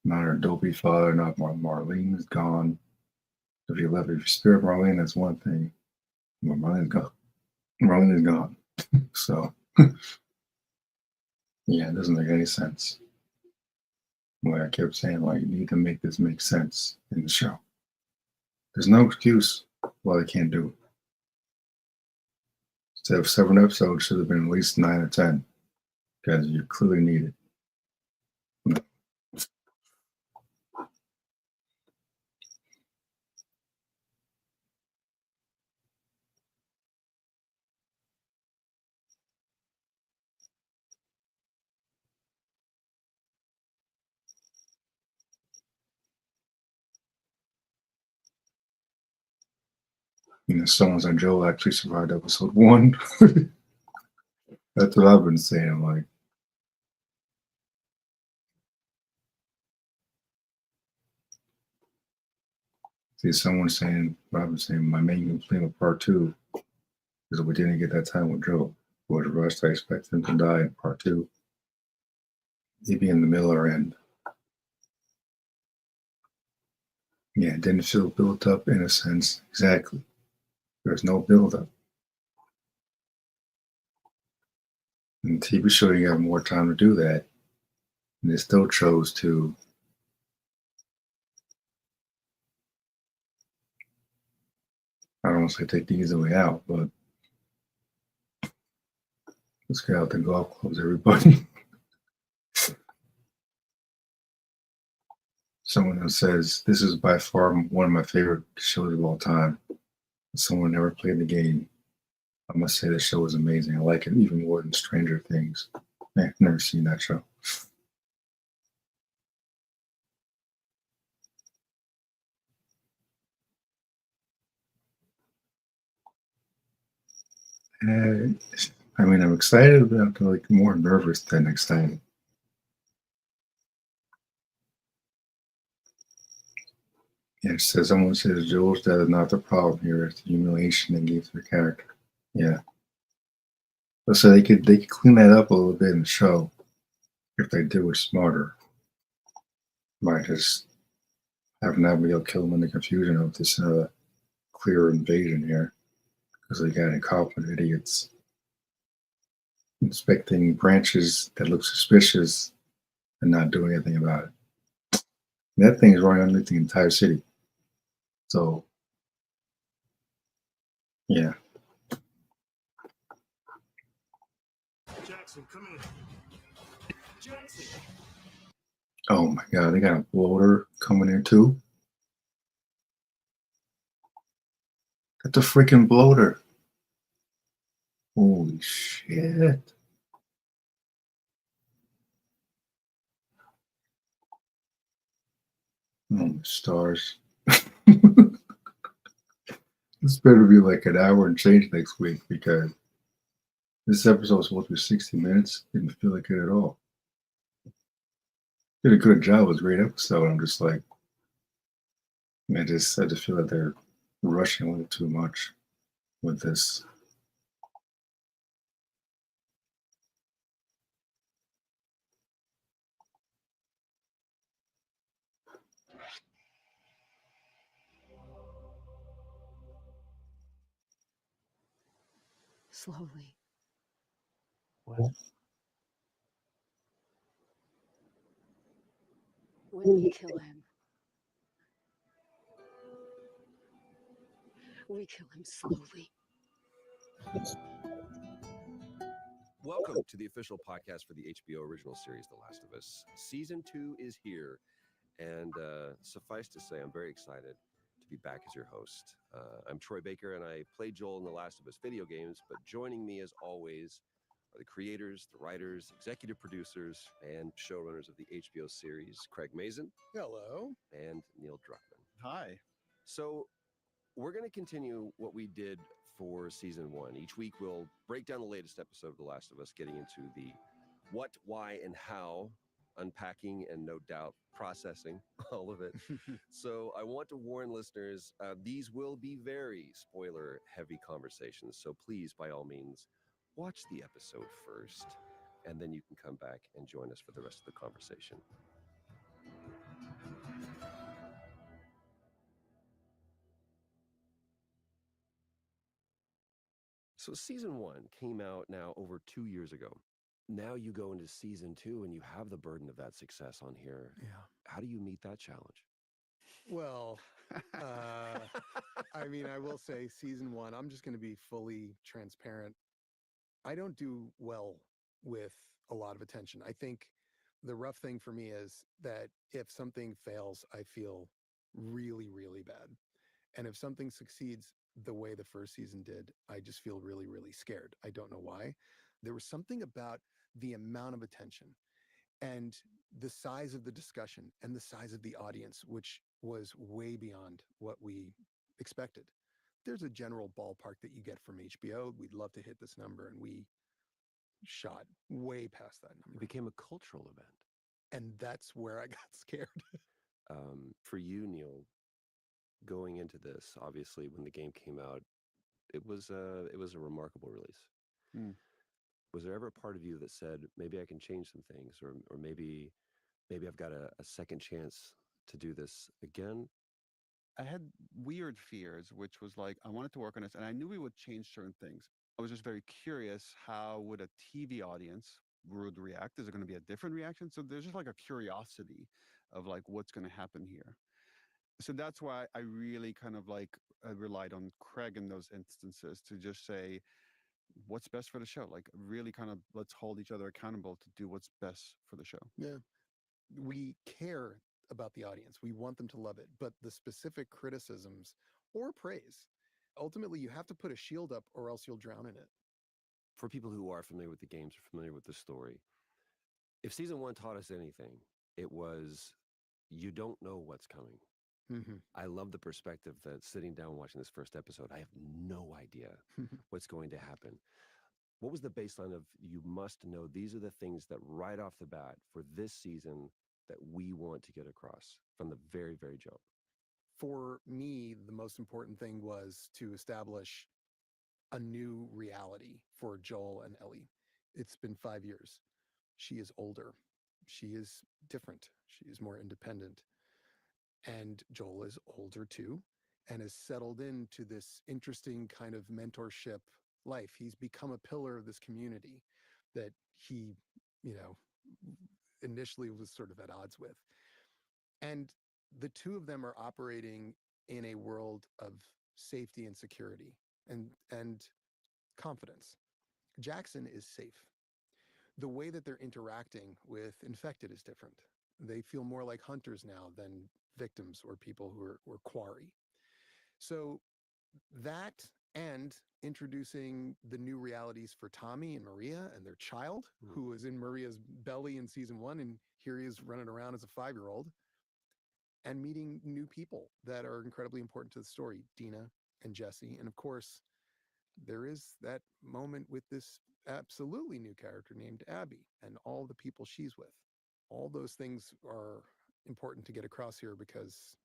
Not her dopey father, not Marlene is gone. If you spare Marlene, that's one thing. Well, Marlene's gone. Marlene is gone. So yeah, it doesn't make any sense. Like I kept saying, like, you need to make this make sense in the show. There's no excuse why they can't do it. Instead of 7 episodes, should have been at least 9 or 10, because you clearly need it. You know, someone said Joel actually survived episode 1. That's what I've been saying. Like, see, someone saying, what I've been saying, my main complaint with part 2 is that we didn't get that time with Joel. Was rushed. I expected him to die in part 2. He'd be in the middle or end. Yeah, it didn't feel built up in a sense. Exactly. There's no build up. In the TV show, you have more time to do that. And they still chose to I don't want to say take the easy way out, but let's get out the golf clubs, everybody. Someone who says this is by far one of my favorite shows of all time. Someone never played the game. I must say the show is amazing. I like it even more than Stranger Things. I've never seen that show. I mean, I'm excited, but I'm like more nervous than excited. Yeah, it says someone says Joel's death is not the problem here. It's the humiliation they gave to the character. Yeah. So they could clean that up a little bit in the show if they did it smarter. By just having Abigail kill him in the confusion of this clear invasion here. Because they got incompetent idiots inspecting branches that look suspicious and not doing anything about it. And that thing is running underneath the entire city. So, yeah. Jackson, come here. Jackson. Oh my God, they got a bloater coming in too. That's a freaking bloater. Holy shit. Oh, stars. This better be like an hour and change next week because this episode was supposed to be 60 minutes. Didn't feel like it at all. Did a good job. It was a great episode. I'm just like, I just feel like they're rushing a little too much with this. Slowly. What? When we kill him, we kill him slowly. Welcome to the official podcast for the HBO original series, The Last of Us. Season 2 is here, and suffice to say, I'm very excited to be back as your host. I'm Troy Baker, and I play Joel in The Last of Us video games, but joining me, as always, are the creators, the writers, executive producers, and showrunners of the HBO series, Craig Mazin. Hello. And Neil Druckmann. Hi. So we're going to continue what we did for season 1. Each week we'll break down the latest episode of The Last of Us, getting into the what, why, and how, unpacking and no doubt processing all of it. So I want to warn listeners, these will be very spoiler heavy conversations. So please, by all means, watch the episode first, and then you can come back and join us for the rest of the conversation. So season 1 came out now over 2 years ago. Now you go into season 2 and you have the burden of that success on here. Yeah. How do you meet that challenge? Well, I mean, I will say season 1, I'm just going to be fully transparent. I don't do well with a lot of attention. I think the rough thing for me is that if something fails, I feel really, really bad. And if something succeeds the way the first season did, I just feel really, really scared. I don't know why. There was something about the amount of attention and the size of the discussion and the size of the audience, which was way beyond what we expected. There's a general ballpark that you get from HBO. We'd love to hit this number, and we shot way past that It number. became a cultural event. And that's where I got scared. For you, Neil, going into this, obviously, when the game came out, it was a remarkable release. Mm. Was there ever a part of you that said, maybe I can change some things, or maybe I've got a second chance to do this again? I had weird fears, which was like, I wanted to work on this and I knew we would change certain things. I was just very curious, how would a TV audience would react? Is it going to be a different reaction? So there's just like a curiosity of like, what's going to happen here? So that's why I really kind of like relied on Craig in those instances to just say, what's best for the show? Like really kind of let's hold each other accountable to do what's best for the show. Yeah. We care about the audience. We want them to love it. But the specific criticisms or praise, ultimately, you have to put a shield up or else you'll drown in it. For people who are familiar with the games, or familiar with the story, if season 1 taught us anything, it was you don't know what's coming. Mm-hmm. I love the perspective that sitting down watching this first episode, I have no idea what's going to happen. What was the baseline of you must know these are the things that right off the bat for this season that we want to get across from the very, very jump? For me, the most important thing was to establish a new reality for Joel and Ellie. It's been 5 years. She is older. She is different. She is more independent. And Joel is older too, and has settled into this interesting kind of mentorship life. He's become a pillar of this community that he, initially was sort of at odds with. And the two of them are operating in a world of safety and security and confidence. Jackson is safe. The way that they're interacting with infected is different. They feel more like hunters now than victims or people who are quarry. So that, and introducing the new realities for Tommy and Maria and their child, who was in Maria's belly in season 1, and here he is running around as a 5-year-old, and meeting new people that are incredibly important to the story, Dina and Jesse. And of course, there is that moment with this absolutely new character named Abby and all the people she's with. All those things are important to get across here because,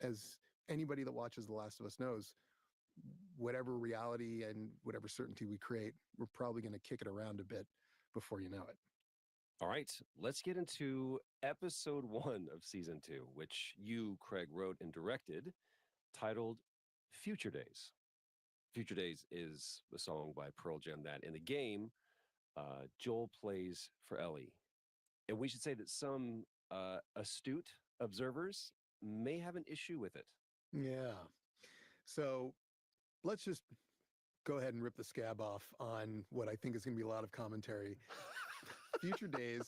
as anybody that watches The Last of Us knows, whatever reality and whatever certainty we create, we're probably going to kick it around a bit before you know it. All right, let's get into episode 1 of season 2, which you, Craig, wrote and directed, titled Future Days. Future Days is the song by Pearl Jam that in the game, Joel plays for Ellie. And we should say that some astute observers may have an issue with it. Yeah. So let's just go ahead and rip the scab off on what I think is going to be a lot of commentary. Future Days,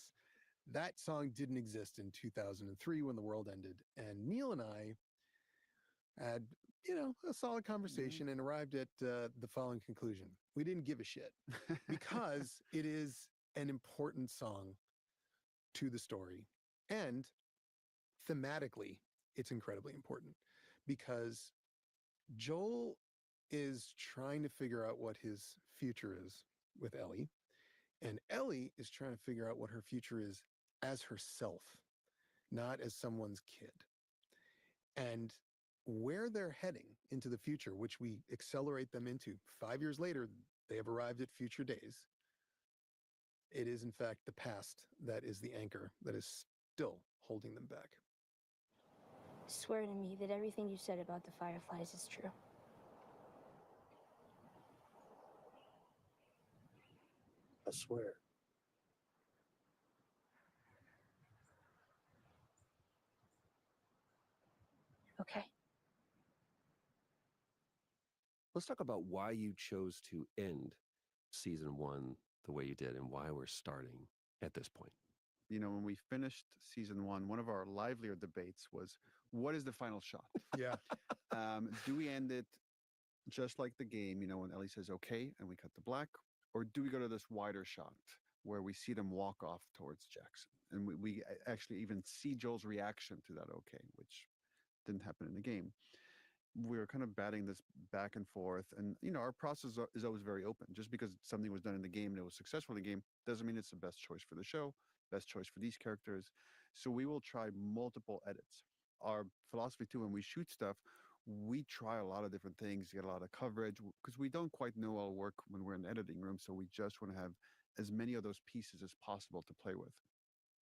that song didn't exist in 2003 when the world ended. And Neil and I had, a solid conversation and arrived at the following conclusion. We didn't give a shit because it is an important song to the story. And thematically, it's incredibly important because Joel is trying to figure out what his future is with Ellie. And Ellie is trying to figure out what her future is as herself, not as someone's kid. And where they're heading into the future, which we accelerate them into 5 years later, they have arrived at Future Days. It is, in fact, the past that is the anchor that is still holding them back. Swear to me that everything you said about the Fireflies is true. I swear. Okay. Let's talk about why you chose to end season 1 the way you did and why we're starting at this point. When we finished season 1, one of our livelier debates was, what is the final shot? Yeah. Do we end it just like the game, when Ellie says, okay, and we cut to black? Or do we go to this wider shot where we see them walk off towards Jackson? And we actually even see Joel's reaction to that okay, which didn't happen in the game. We were kind of batting this back and forth. And, our process is always very open. Just because something was done in the game and it was successful in the game doesn't mean it's the best choice for the show, best choice for these characters. So we will try multiple edits. Our philosophy, too, when we shoot stuff, we try a lot of different things, get a lot of coverage, because we don't quite know our work when we're in the editing room. So we just want to have as many of those pieces as possible to play with.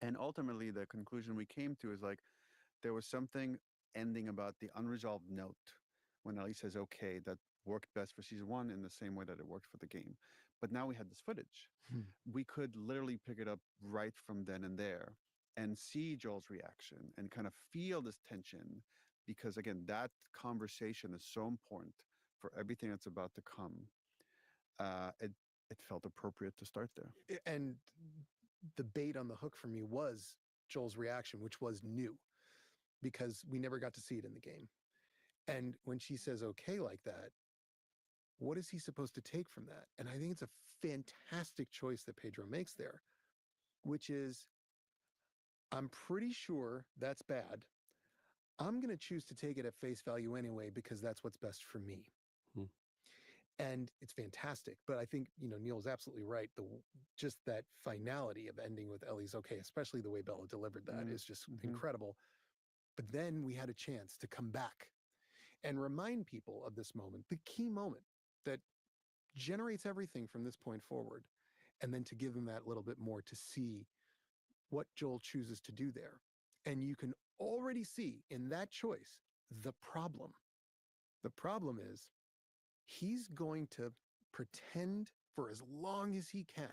And ultimately, the conclusion we came to is there was something ending about the unresolved note when Ellie says, okay, that worked best for season 1 in the same way that it worked for the game. But now we had this footage. We could literally pick it up right from then and there and see Joel's reaction and kind of feel this tension because, again, that conversation is so important for everything that's about to come. It felt appropriate to start there. And the bait on the hook for me was Joel's reaction, which was new because we never got to see it in the game. And when she says okay like that, what is he supposed to take from that? And I think it's a fantastic choice that Pedro makes there, which is, I'm pretty sure that's bad. I'm going to choose to take it at face value anyway, because that's what's best for me. And it's fantastic. But I think, Neil's absolutely right. Just that finality of ending with Ellie's okay, especially the way Bella delivered that is just incredible. But then we had a chance to come back and remind people of this moment, the key moment that generates everything from this point forward, and then to give them that little bit more to see what Joel chooses to do there. And you can already see in that choice the problem. The problem is he's going to pretend for as long as he can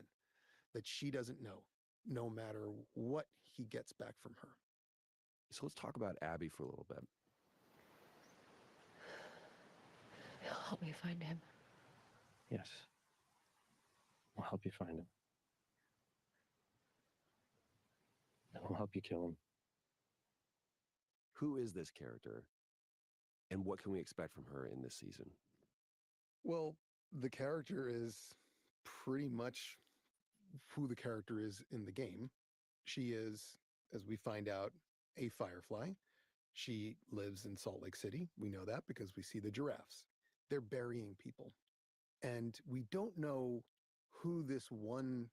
that she doesn't know, no matter what he gets back from her. So let's talk about Abby for a little bit. He'll help me find him. Yes. I'll help you find him. I'll help you kill him. Who is this character, and what can we expect from her in this season? Well, the character is pretty much who the character is in the game. She is, as we find out, a firefly. She lives in Salt Lake City. We know that because we see the giraffes. They're burying people. And we don't know who this one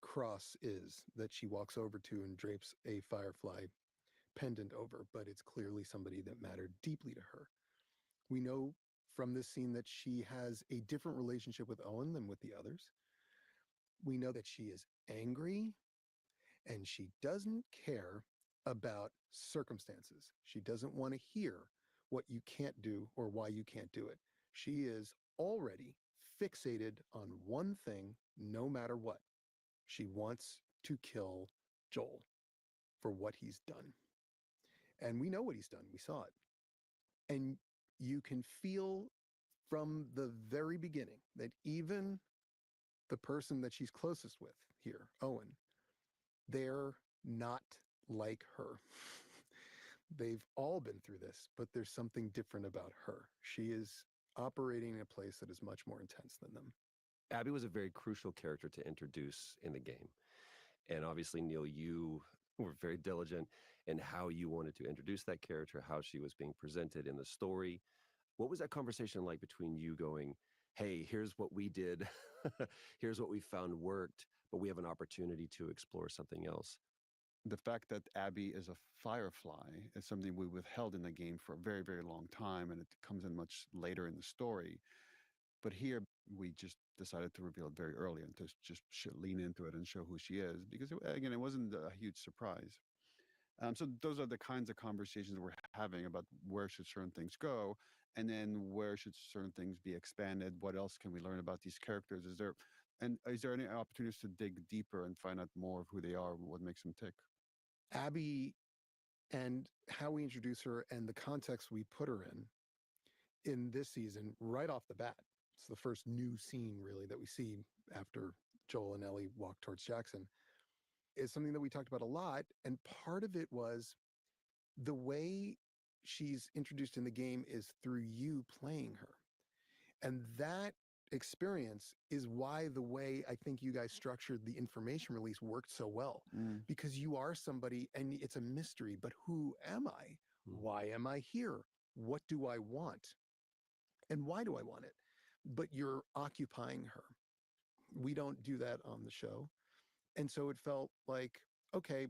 cross is that she walks over to and drapes a firefly pendant over, but it's clearly somebody that mattered deeply to her. We know from this scene that she has a different relationship with Owen than with the others. We know that she is angry and she doesn't care about circumstances. She doesn't want to hear what you can't do or why you can't do it. She is already fixated on one thing, no matter what. She wants to kill Joel for what he's done. And we know what he's done. We saw it. And you can feel from the very beginning that even the person that she's closest with here, Owen, they're not like her. They've all been through this, but there's something different about her. She is operating in a place that is much more intense than them. Abby was a very crucial character to introduce in the game. And obviously, Neil, you were very diligent in how you wanted to introduce that character, how she was being presented in the story. What was that conversation like between you going, hey, here's what we did, here's what we found worked, but we have an opportunity to explore something else? The fact that Abby is a firefly is something we withheld in the game for a very, very long time, and it comes in much later in the story. But here, we just decided to reveal it very early and to just lean into it and show who she is, because, again, it wasn't a huge surprise. So those are the kinds of conversations we're having about where should certain things go, and then where should certain things be expanded. What else can we learn about these characters? Is there any opportunities to dig deeper and find out more of who they are, what makes them tick? Abby and how we introduce her and the context we put her in this season, right off the bat. It's the first new scene, really, that we see after Joel and Ellie walk towards Jackson. Is something that we talked about a lot. And part of it was the way she's introduced in the game is through you playing her. And that experience is why the way I think you guys structured the information release worked so well. Because you are somebody and it's a mystery, but who am I? Why am I here? What do I want? And why do I want it? But you're occupying her. We don't do that on the show. And so it felt like, okay,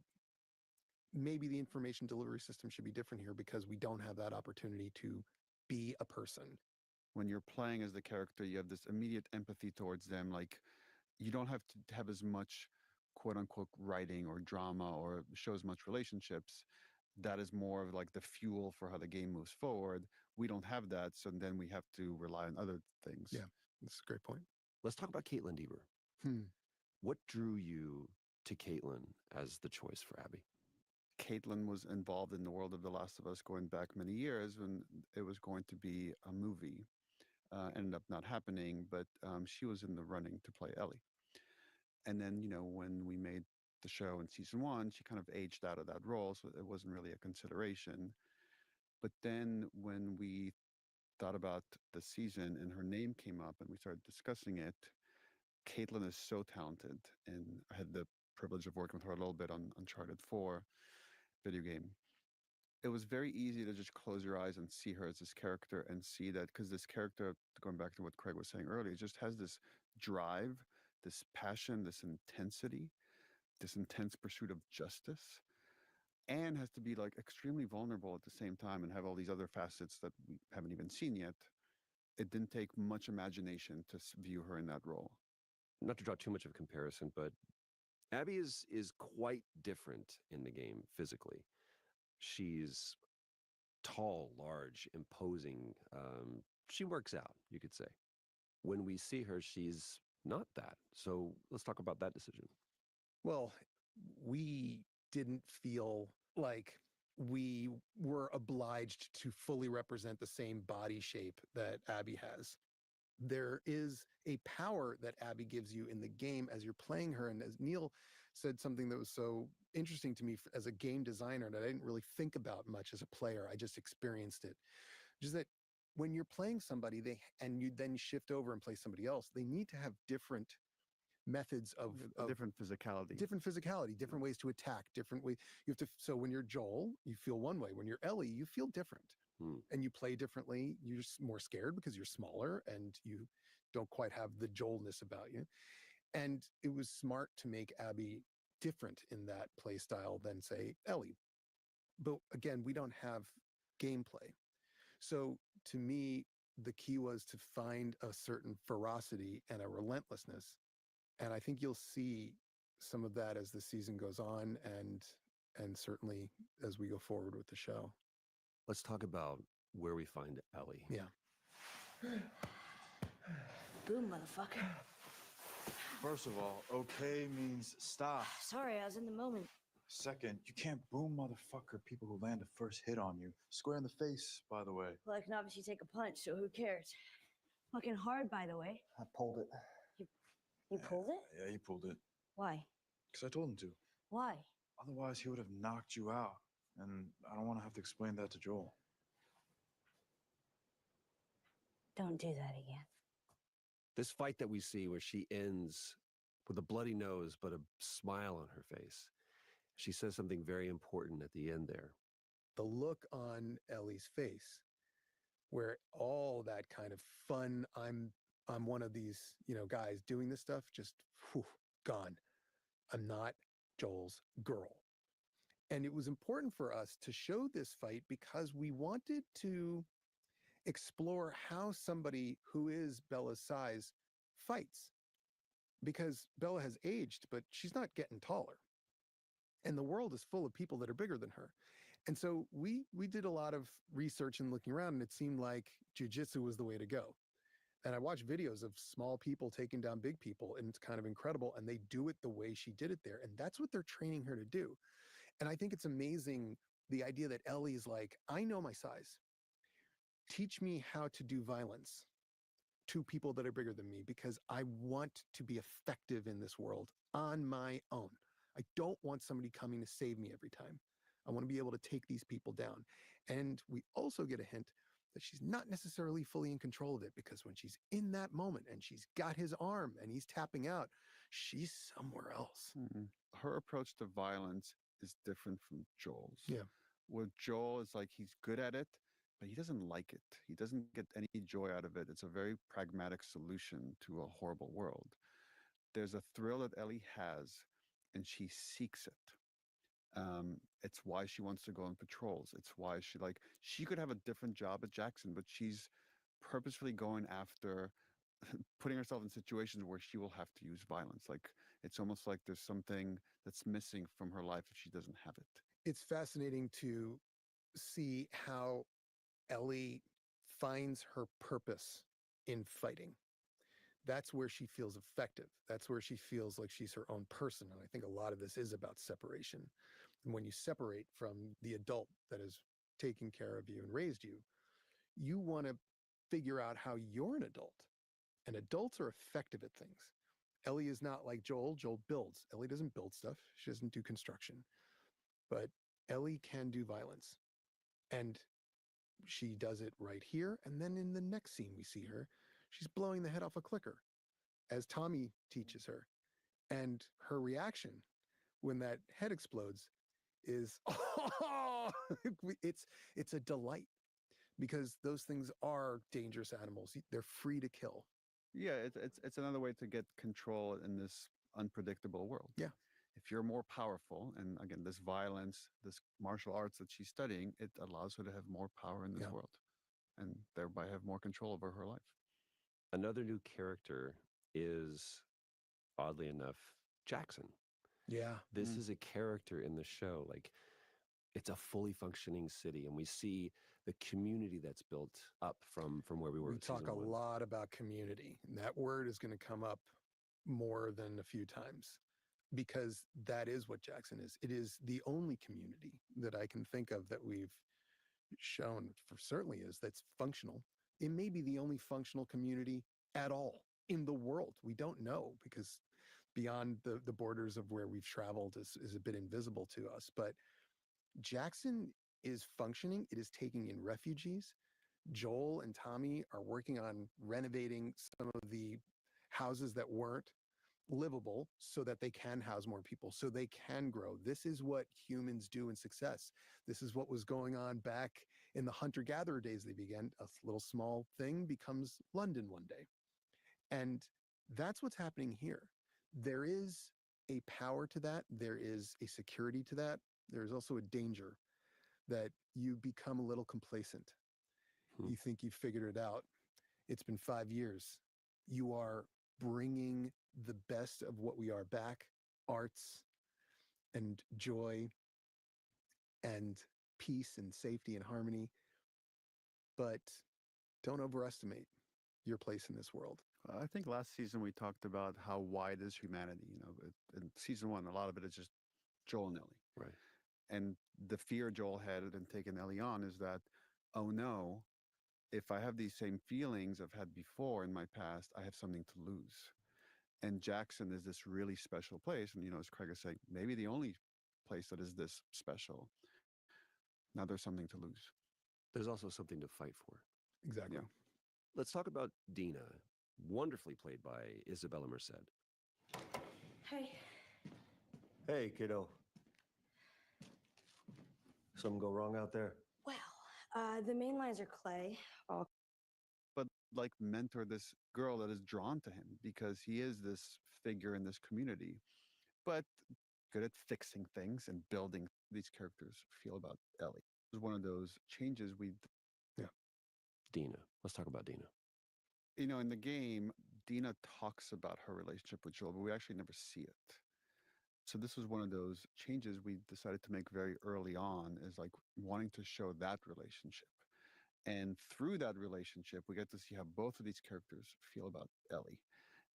maybe the information delivery system should be different here because we don't have that opportunity to be a person. When you're playing as the character, you have this immediate empathy towards them. Like, you don't have to have as much quote unquote writing or drama or show as much relationships. That is more of like the fuel for how the game moves forward. We don't have that. So then we have to rely on other things. Yeah, that's a great point. Let's talk about Caitlin Deaver. What drew you to Caitlin as the choice for Abby? Caitlin was involved in the world of The Last of Us going back many years when it was going to be a movie. Ended up not happening, but she was in the running to play Ellie. And then, when we made the show in season 1, she kind of aged out of that role, so it wasn't really a consideration. But then when we thought about the season and her name came up and we started discussing it, Caitlin is so talented, and I had the privilege of working with her a little bit on Uncharted 4 video game. It was very easy to just close your eyes and see her as this character and see that, because this character, going back to what Craig was saying earlier, just has this drive, this passion, this intensity, this intense pursuit of justice, and has to be like extremely vulnerable at the same time and have all these other facets that we haven't even seen yet. It didn't take much imagination to view her in that role. Not to draw too much of a comparison, but Abby is quite different in the game physically. She's tall, large, imposing. She works out, you could say. When we see her, she's not that. So let's talk about that decision. Well, we didn't feel like we were obliged to fully represent the same body shape that Abby has. There is a power that Abby gives you in the game as you're playing her. And as Neil said something that was so interesting to me as a game designer that I didn't really think about much as a player. I just experienced it. Just that when you're playing somebody, and you then shift over and play somebody else, they need to have different methods of different physicality. Different ways to attack, different ways. You have to, so when you're Joel, you feel one way. When you're Ellie, you feel different. And you play differently. You're more scared because you're smaller and you don't quite have the Joelness about you. And it was smart to make Abby different in that play style than, say, Ellie. But again, we don't have gameplay. So to me, the key was to find a certain ferocity and a relentlessness. And I think you'll see some of that as the season goes on, and certainly as we go forward with the show. Let's talk about where we find Ellie. Yeah. Boom, motherfucker. First of all, okay means stop. Sorry, I was in the moment. Second, you can't boom motherfucker people who land the first hit on you. Square in the face, by the way. Well, I can obviously take a punch, so who cares? Fucking hard, by the way. I pulled it. You pulled it? Yeah, he pulled it. Why? Because I told him to. Why? Otherwise, he would have knocked you out. And I don't want to have to explain that to Joel. Don't do that again. This fight that we see where she ends with a bloody nose but a smile on her face. She says something very important at the end there. The look on Ellie's face, where all that kind of fun, I'm one of these, guys doing this stuff, just gone. I'm not Joel's girl. And it was important for us to show this fight because we wanted to explore how somebody who is Bella's size fights. Because Bella has aged, but she's not getting taller. And the world is full of people that are bigger than her. And so we did a lot of research and looking around, and it seemed like jiu-jitsu was the way to go. And I watched videos of small people taking down big people, and it's kind of incredible. And they do it the way she did it there. And that's what they're training her to do. And I think it's amazing, the idea that Ellie is like, I know my size. Teach me how to do violence to people that are bigger than me, because I want to be effective in this world on my own. I don't want somebody coming to save me every time. I want to be able to take these people down. And we also get a hint that she's not necessarily fully in control of it, because when she's in that moment and she's got his arm and he's tapping out, she's somewhere else. Her approach to violence is different from Joel's. Yeah. Where Joel is like, he's good at it, but he doesn't like it. He doesn't get any joy out of it. It's a very pragmatic solution to a horrible world. There's a thrill that Ellie has, and she seeks it. It's why she wants to go on patrols. It's why she could have a different job at Jackson, but she's purposefully going after putting herself in situations where she will have to use violence. Like, it's almost like there's something that's missing from her life if she doesn't have it. It's fascinating to see how Ellie finds her purpose in fighting. That's where she feels effective. That's where she feels like she's her own person. And I think a lot of this is about separation. And when you separate from the adult that has taken care of you and raised you, you want to figure out how you're an adult. And adults are effective at things. Ellie is not like Joel. Joel builds. Ellie doesn't build stuff. She doesn't do construction. But Ellie can do violence. And she does it right here. And then in the next scene we see her, she's blowing the head off a clicker as Tommy teaches her. And her reaction when that head explodes is, oh, it's a delight, because those things are dangerous animals. They're free to kill. Yeah, it's another way to get control in this unpredictable world. Yeah. If you're more powerful, and again, this violence, this martial arts that she's studying, it allows her to have more power in this world, and thereby have more control over her life. Another new character is, oddly enough, Jackson. Yeah. This is a character in the show. Like, it's a fully functioning city, and we see the community that's built up from where we were. We talk a lot about community, and that word is going to come up more than a few times, because that is what Jackson is. It is the only community that I can think of that we've shown for certainly is that's functional. It may be the only functional community at all in the world. We don't know, because beyond the borders of where we've traveled is a bit invisible to us. But Jackson is functioning. It is taking in refugees. Joel and Tommy are working on renovating some of the houses that weren't livable so that they can house more people, so they can grow. This is what humans do in success. This is what was going on back in the hunter-gatherer days. They began, a little small thing becomes London one day. And that's what's happening here. There is a power to that. There is a security to that. There's also a danger that you become a little complacent. You think you've figured it out. It's been 5 years. You are bringing the best of what we are back, arts and joy and peace and safety and harmony. But don't overestimate your place in this world. I think last season we talked about how wide is humanity. You know, in season 1, a lot of it is just Joel and Ellie. Right. And the fear Joel had in taking Ellie on is that, oh no, if I have these same feelings I've had before in my past, I have something to lose. And Jackson is this really special place. And, you know, as Craig is saying, maybe the only place that is this special. Now there's something to lose. There's also something to fight for. Exactly. Yeah. Let's talk about Dina, wonderfully played by Isabella Merced. Hey. Hey, kiddo. Something go wrong out there? Well, the main lines are Clay. But like mentor this girl that is drawn to him because he is this figure in this community, but good at fixing things and building these characters feel about Ellie. It was one of those changes Dina. Let's talk about Dina. You know, in the game, Dina talks about her relationship with Joel, but we actually never see it. So this was one of those changes we decided to make very early on, is like wanting to show that relationship. And through that relationship, we get to see how both of these characters feel about Ellie.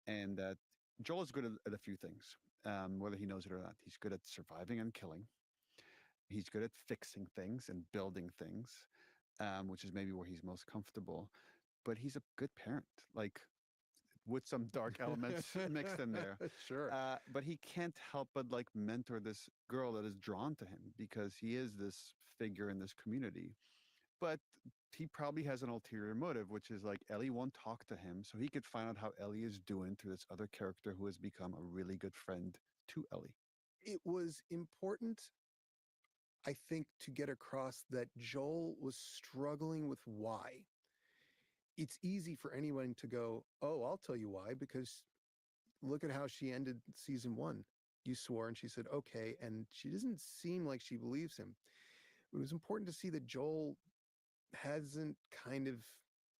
And that Joel is good at a few things, whether he knows it or not. He's good at surviving and killing. He's good at fixing things and building things, which is maybe where he's most comfortable. But he's a good parent, like with some dark elements mixed in there. Sure. But he can't help but like mentor this girl that is drawn to him because he is this figure in this community. But he probably has an ulterior motive, which is like Ellie won't talk to him so he could find out how Ellie is doing through this other character who has become a really good friend to Ellie. It was important, I think, to get across that Joel was struggling with why. It's easy for anyone to go, oh, I'll tell you why, because look at how she ended season 1. You swore and she said, okay. And she doesn't seem like she believes him. It was important to see that Joel hasn't kind of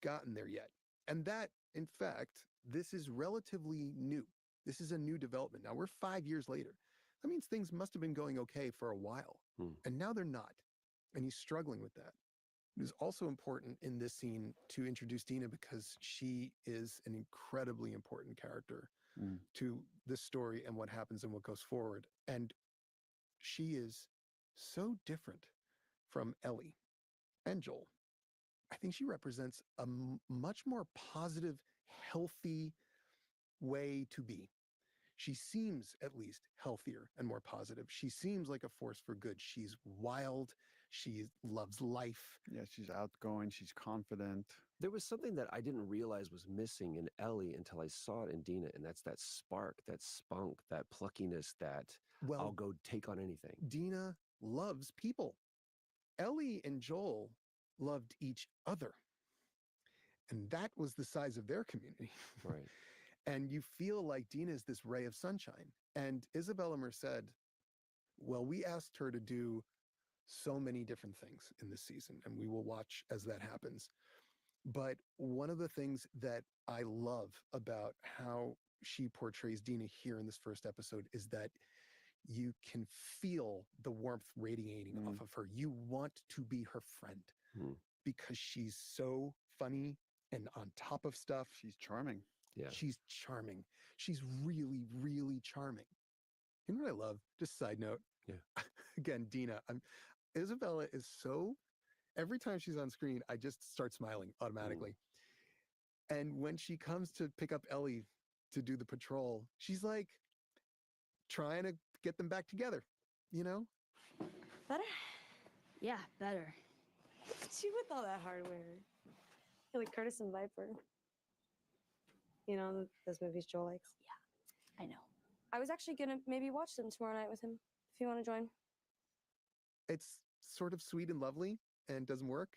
gotten there yet. And that, in fact, this is relatively new. This is a new development. Now we're 5 years later. That means things must have been going okay for a while. And now they're not. And he's struggling with that. It is also important in this scene to introduce Dina because she is an incredibly important character to this story and what happens and what goes forward. And she is so different from Ellie and Joel. I think she represents a much more positive, healthy way to be. She seems at least healthier and more positive. She seems like a force for good. She's wild. She loves life. Yeah, she's outgoing. She's confident. There was something that I didn't realize was missing in Ellie until I saw it in Dina, and that's that spark, that spunk, that pluckiness, that I'll go take on anything. Dina loves people. Ellie and Joel loved each other. And that was the size of their community. Right. And you feel like Dina is this ray of sunshine. And Isabella Merced, well, we asked her to do so many different things in this season, and we will watch as that happens. But one of the things that I love about how she portrays Dina here in this first episode is that you can feel the warmth radiating off of her. You want to be her friend because she's so funny and on top of stuff. She's charming. Yeah. She's charming. She's really, really charming. You know what I love? Just side note. Yeah. Again, Dina. Isabella is so, every time she's on screen, I just start smiling automatically. And when she comes to pick up Ellie to do the patrol, she's like, trying to get them back together, you know? Better? Yeah, better. She with all that hardware. Yeah, like Curtis and Viper. You know, those movies Joel likes. I know. I was actually gonna maybe watch them tomorrow night with him, if you want to join. It's sort of sweet and lovely and doesn't work.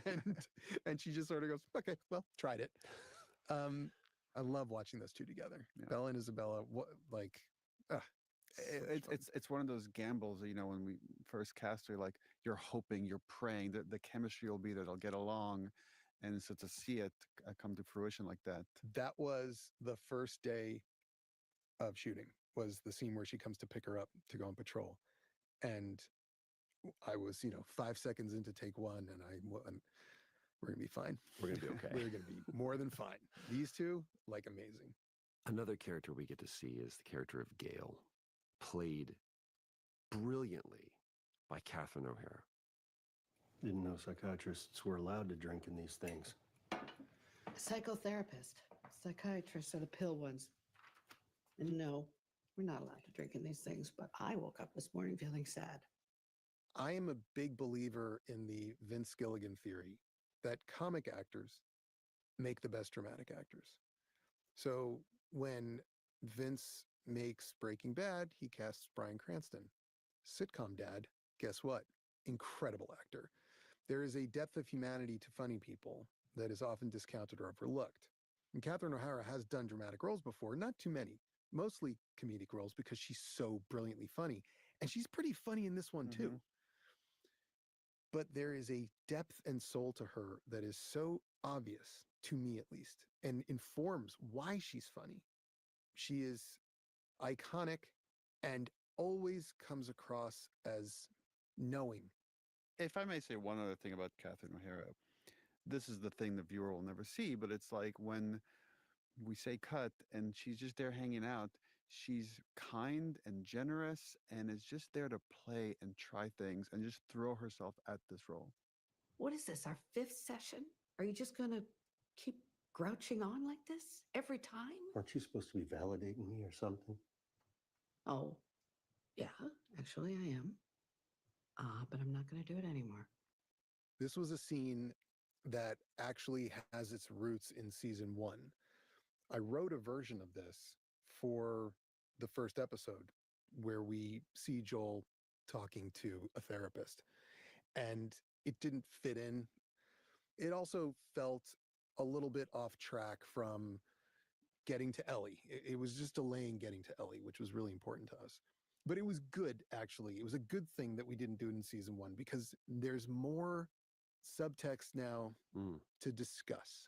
and and she just sort of goes, okay, well, tried it. I love watching those two together. Yeah. Bella and Isabella, what like It's one of those gambles, you know, when we first cast her, like you're hoping, you're praying that the chemistry will be there, they'll get along. And so to see it come to fruition like that. That was the first day of shooting, was the scene where she comes to pick her up to go on patrol. And I was, 5 seconds into take one, and we're going to be fine. We're going to be okay. We're going to be more than fine. These two, like, amazing. Another character we get to see is the character of Gail, played brilliantly by Catherine O'Hara. Didn't know psychiatrists were allowed to drink in these things. Psychotherapist. Psychiatrists are the pill ones. And no, we're not allowed to drink in these things, but I woke up this morning feeling sad. I am a big believer in the Vince Gilligan theory that comic actors make the best dramatic actors. So when Vince makes Breaking Bad, he casts Bryan Cranston. Sitcom dad, guess what? Incredible actor. There is a depth of humanity to funny people that is often discounted or overlooked. And Catherine O'Hara has done dramatic roles before, not too many, mostly comedic roles because she's so brilliantly funny. And she's pretty funny in this one too. But there is a depth and soul to her that is so obvious, to me at least, and informs why she's funny. She is iconic and always comes across as knowing. If I may say one other thing about Catherine O'Hara, this is the thing the viewer will never see, but it's like when we say cut and she's just there hanging out, she's kind and generous and is just there to play and try things and just throw herself at this role. What is this, our 5th session? Are you just going to keep grouching on like this every time? Aren't you supposed to be validating me or something? Oh, yeah, actually I am. But I'm not going to do it anymore. This was a scene that actually has its roots in season 1. I wrote a version of this for the first episode where we see Joel talking to a therapist, and it didn't fit in. It also felt a little bit off track from getting to Ellie. It was just delaying getting to Ellie, which was really important to us. But it was good, actually. It was a good thing that we didn't do it in season 1 because there's more subtext now to discuss.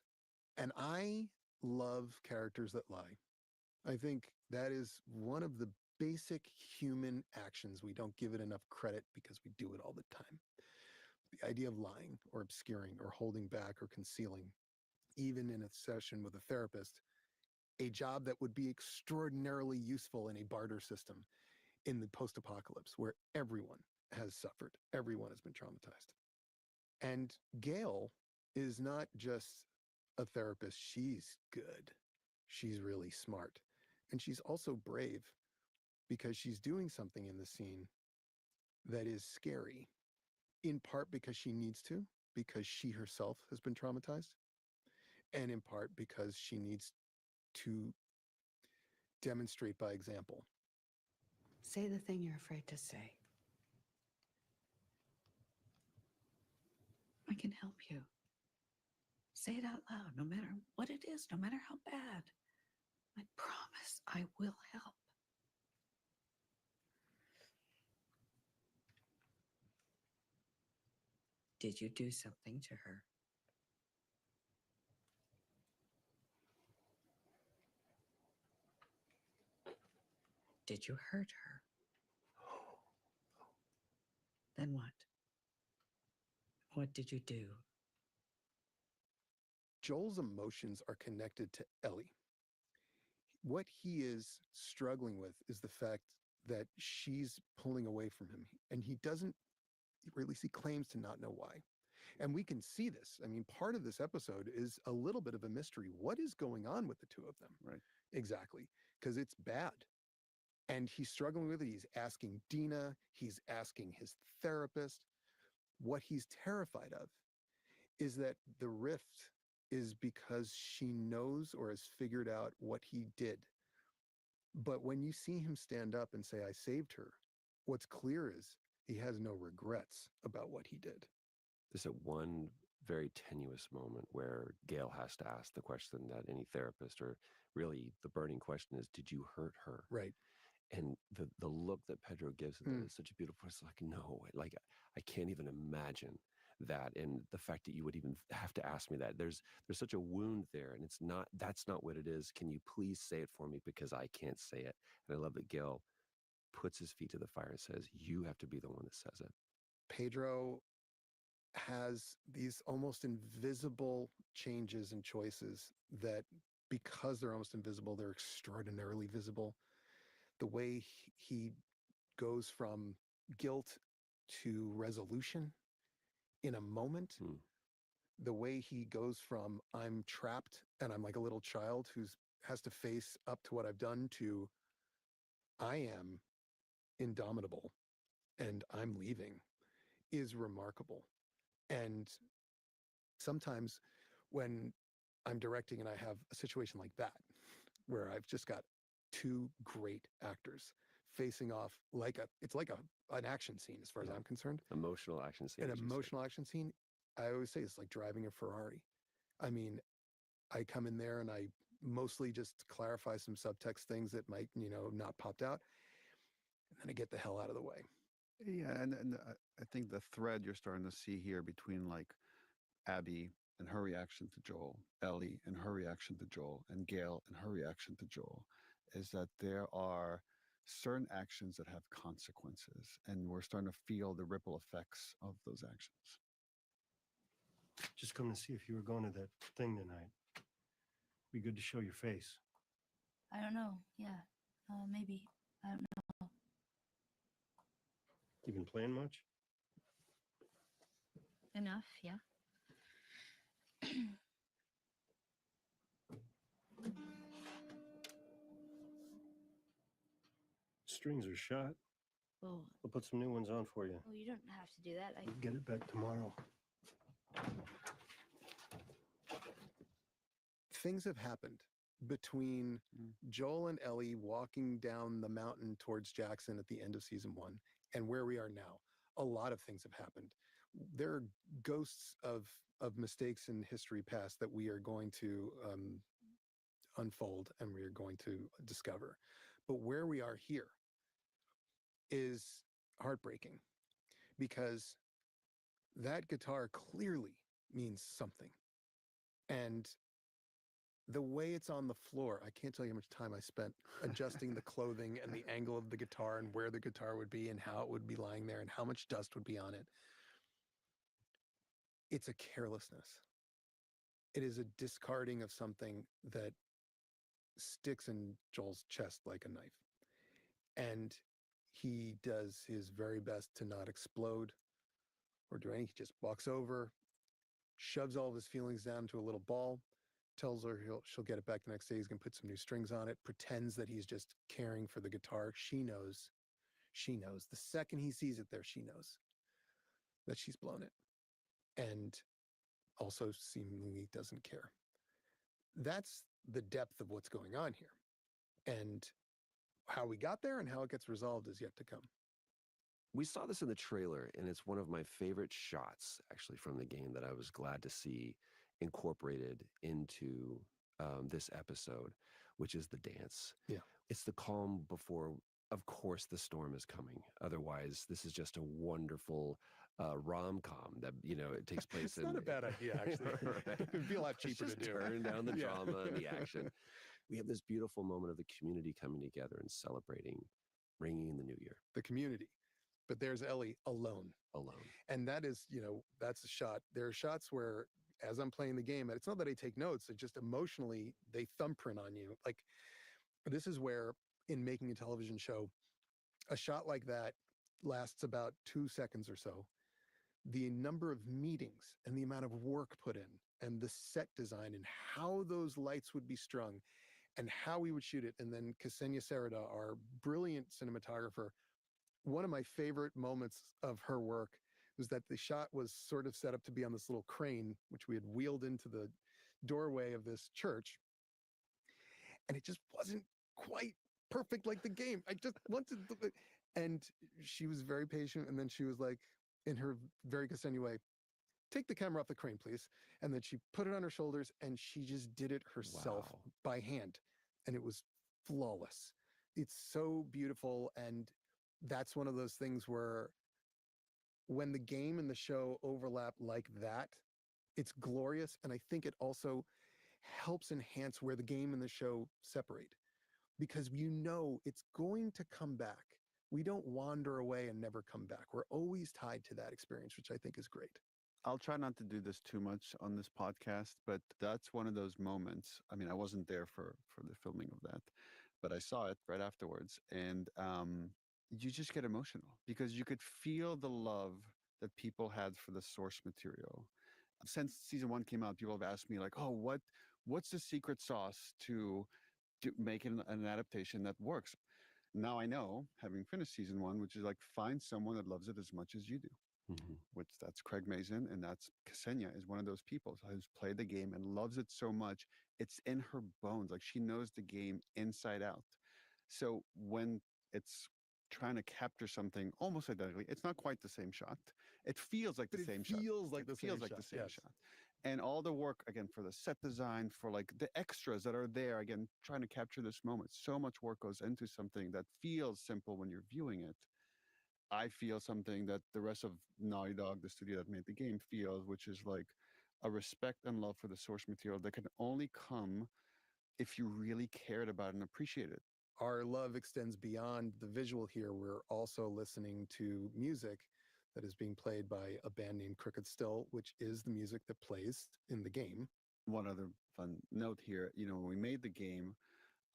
And I love characters that lie. I think that is one of the basic human actions. We don't give it enough credit because we do it all the time. The idea of lying or obscuring or holding back or concealing, even in a session with a therapist, a job that would be extraordinarily useful in a barter system in the post-apocalypse where everyone has suffered, everyone has been traumatized. And Gail is not just a therapist, she's good. She's really smart. And she's also brave because she's doing something in the scene that is scary, in part because she needs to, because she herself has been traumatized, and in part because she needs to demonstrate by example. Say the thing you're afraid to say. I can help you. Say it out loud, no matter what it is, no matter how bad. I promise I will help. Did you do something to her? Did you hurt her? Then what? What did you do? Joel's emotions are connected to Ellie. What he is struggling with is the fact that she's pulling away from him, and he doesn't, or at least he claims to not know why. And we can see this. I mean, part of this episode is a little bit of a mystery. What is going on with the two of them? Right. Exactly. Because it's bad. And he's struggling with it. He's asking Dina, he's asking his therapist. What he's terrified of is that the rift is because she knows or has figured out what he did. But when you see him stand up and say, I saved her, what's clear is he has no regrets about what he did. There's that one very tenuous moment where Gail has to ask the question that any therapist, or really the burning question is, did you hurt her? Right. And the look that Pedro gives it is such a beautiful, it's like, no, like I can't even imagine that. And the fact that you would even have to ask me that, there's such a wound there, and that's not what it is. Can you please say it for me, because I can't say it. And I love that Gail puts his feet to the fire and says, you have to be the one that says it. Pedro has these almost invisible changes and choices that, because they're almost invisible, they're extraordinarily visible. The way he goes from guilt to resolution in a moment, the way he goes from I'm trapped and I'm like a little child who has to face up to what I've done to I am indomitable and I'm leaving, is remarkable. And sometimes when I'm directing and I have a situation like that, where I've just got two great actors facing off it's like an action scene as far as I'm concerned. Emotional action scene. An emotional action scene, I always say it's like driving a Ferrari. I mean, I come in there and I mostly just clarify some subtext things that might, not popped out. And then I get the hell out of the way. Yeah, and I think the thread you're starting to see here between like Abby and her reaction to Joel, Ellie and her reaction to Joel, and Gail and her reaction to Joel, is that there are certain actions that have consequences, and we're starting to feel the ripple effects of those actions. Just come to see if you were going to that thing tonight. Be good to show your face. I don't know. Yeah, maybe. I don't know. You been playing much? Enough, yeah. Strings are shot. Well, I'll put some new ones on for you. you don't have to do that. You'll get it back tomorrow. Things have happened between Joel and Ellie walking down the mountain towards Jackson at the end of season 1 and where we are now. A lot of things have happened. There are ghosts of mistakes in history past that we are going to unfold and we are going to discover. But where we are here is heartbreaking, because that guitar clearly means something. And the way it's on the floor, I can't tell you how much time I spent adjusting the clothing and the angle of the guitar and where the guitar would be and how it would be lying there and how much dust would be on it. It's a carelessness. It is a discarding of something that sticks in Joel's chest like a knife. And he does his very best to not explode or do anything. He just walks over, shoves all of his feelings down to a little ball, tells her she'll get it back the next day. He's going to put some new strings on it, pretends that he's just caring for the guitar. She knows. The second he sees it there, she knows that she's blown it. And also seemingly doesn't care. That's the depth of what's going on here. And how we got there and how it gets resolved is yet to come. We saw this in the trailer, and it's one of my favorite shots, actually, from the game that I was glad to see incorporated into this episode, which is the dance. Yeah. It's the calm before, of course, the storm is coming. Otherwise, this is just a wonderful rom-com that, it takes place It's not a bad idea, actually. Right. It'd be a lot cheaper to do. Turn down the Yeah. drama and the action. We have this beautiful moment of the community coming together and celebrating, ringing in the new year. The community. But there's Ellie alone. Alone. And that is, that's a shot. There are shots where, as I'm playing the game, and it's not that I take notes, it just emotionally, they thumbprint on you. Like, this is where, in making a television show, a shot like that lasts about 2 seconds or so. The number of meetings and the amount of work put in and the set design and how those lights would be strung and how we would shoot it. And then Ksenia Sarada, our brilliant cinematographer, one of my favorite moments of her work was that the shot was sort of set up to be on this little crane, which we had wheeled into the doorway of this church. And it just wasn't quite perfect like the game. I just wanted to, and she was very patient. And then she was like, in her very Ksenia way, take the camera off the crane, please. And then she put it on her shoulders and she just did it herself by hand. And it was flawless. It's so beautiful. And that's one of those things where when the game and the show overlap like that, it's glorious. And I think it also helps enhance where the game and the show separate, because you know it's going to come back. We don't wander away and never come back. We're always tied to that experience, which I think is great. I'll try not to do this too much on this podcast, but that's one of those moments. I mean, I wasn't there for the filming of that, but I saw it right afterwards, and you just get emotional because you could feel the love that people had for the source material. Since season 1 came out, people have asked me like, "Oh, what's the secret sauce to make an adaptation that works?" Now I know, having finished season 1, which is like find someone that loves it as much as you do. Which that's Craig Mazin, and that's Ksenia is one of those people who's played the game and loves it so much. It's in her bones. Like she knows the game inside out. So when it's trying to capture something almost identically, it's not quite the same shot. It feels like the same shot. It feels like the same shot. And all the work, again, for the set design, for like the extras that are there, again, trying to capture this moment. So much work goes into something that feels simple when you're viewing it. I feel something that the rest of Naughty Dog, the studio that made the game, feels, which is like a respect and love for the source material that can only come if you really cared about it and appreciate it. Our love extends beyond the visual here. We're also listening to music that is being played by a band named Crooked Still, which is the music that plays in the game. One other fun note here, when we made the game,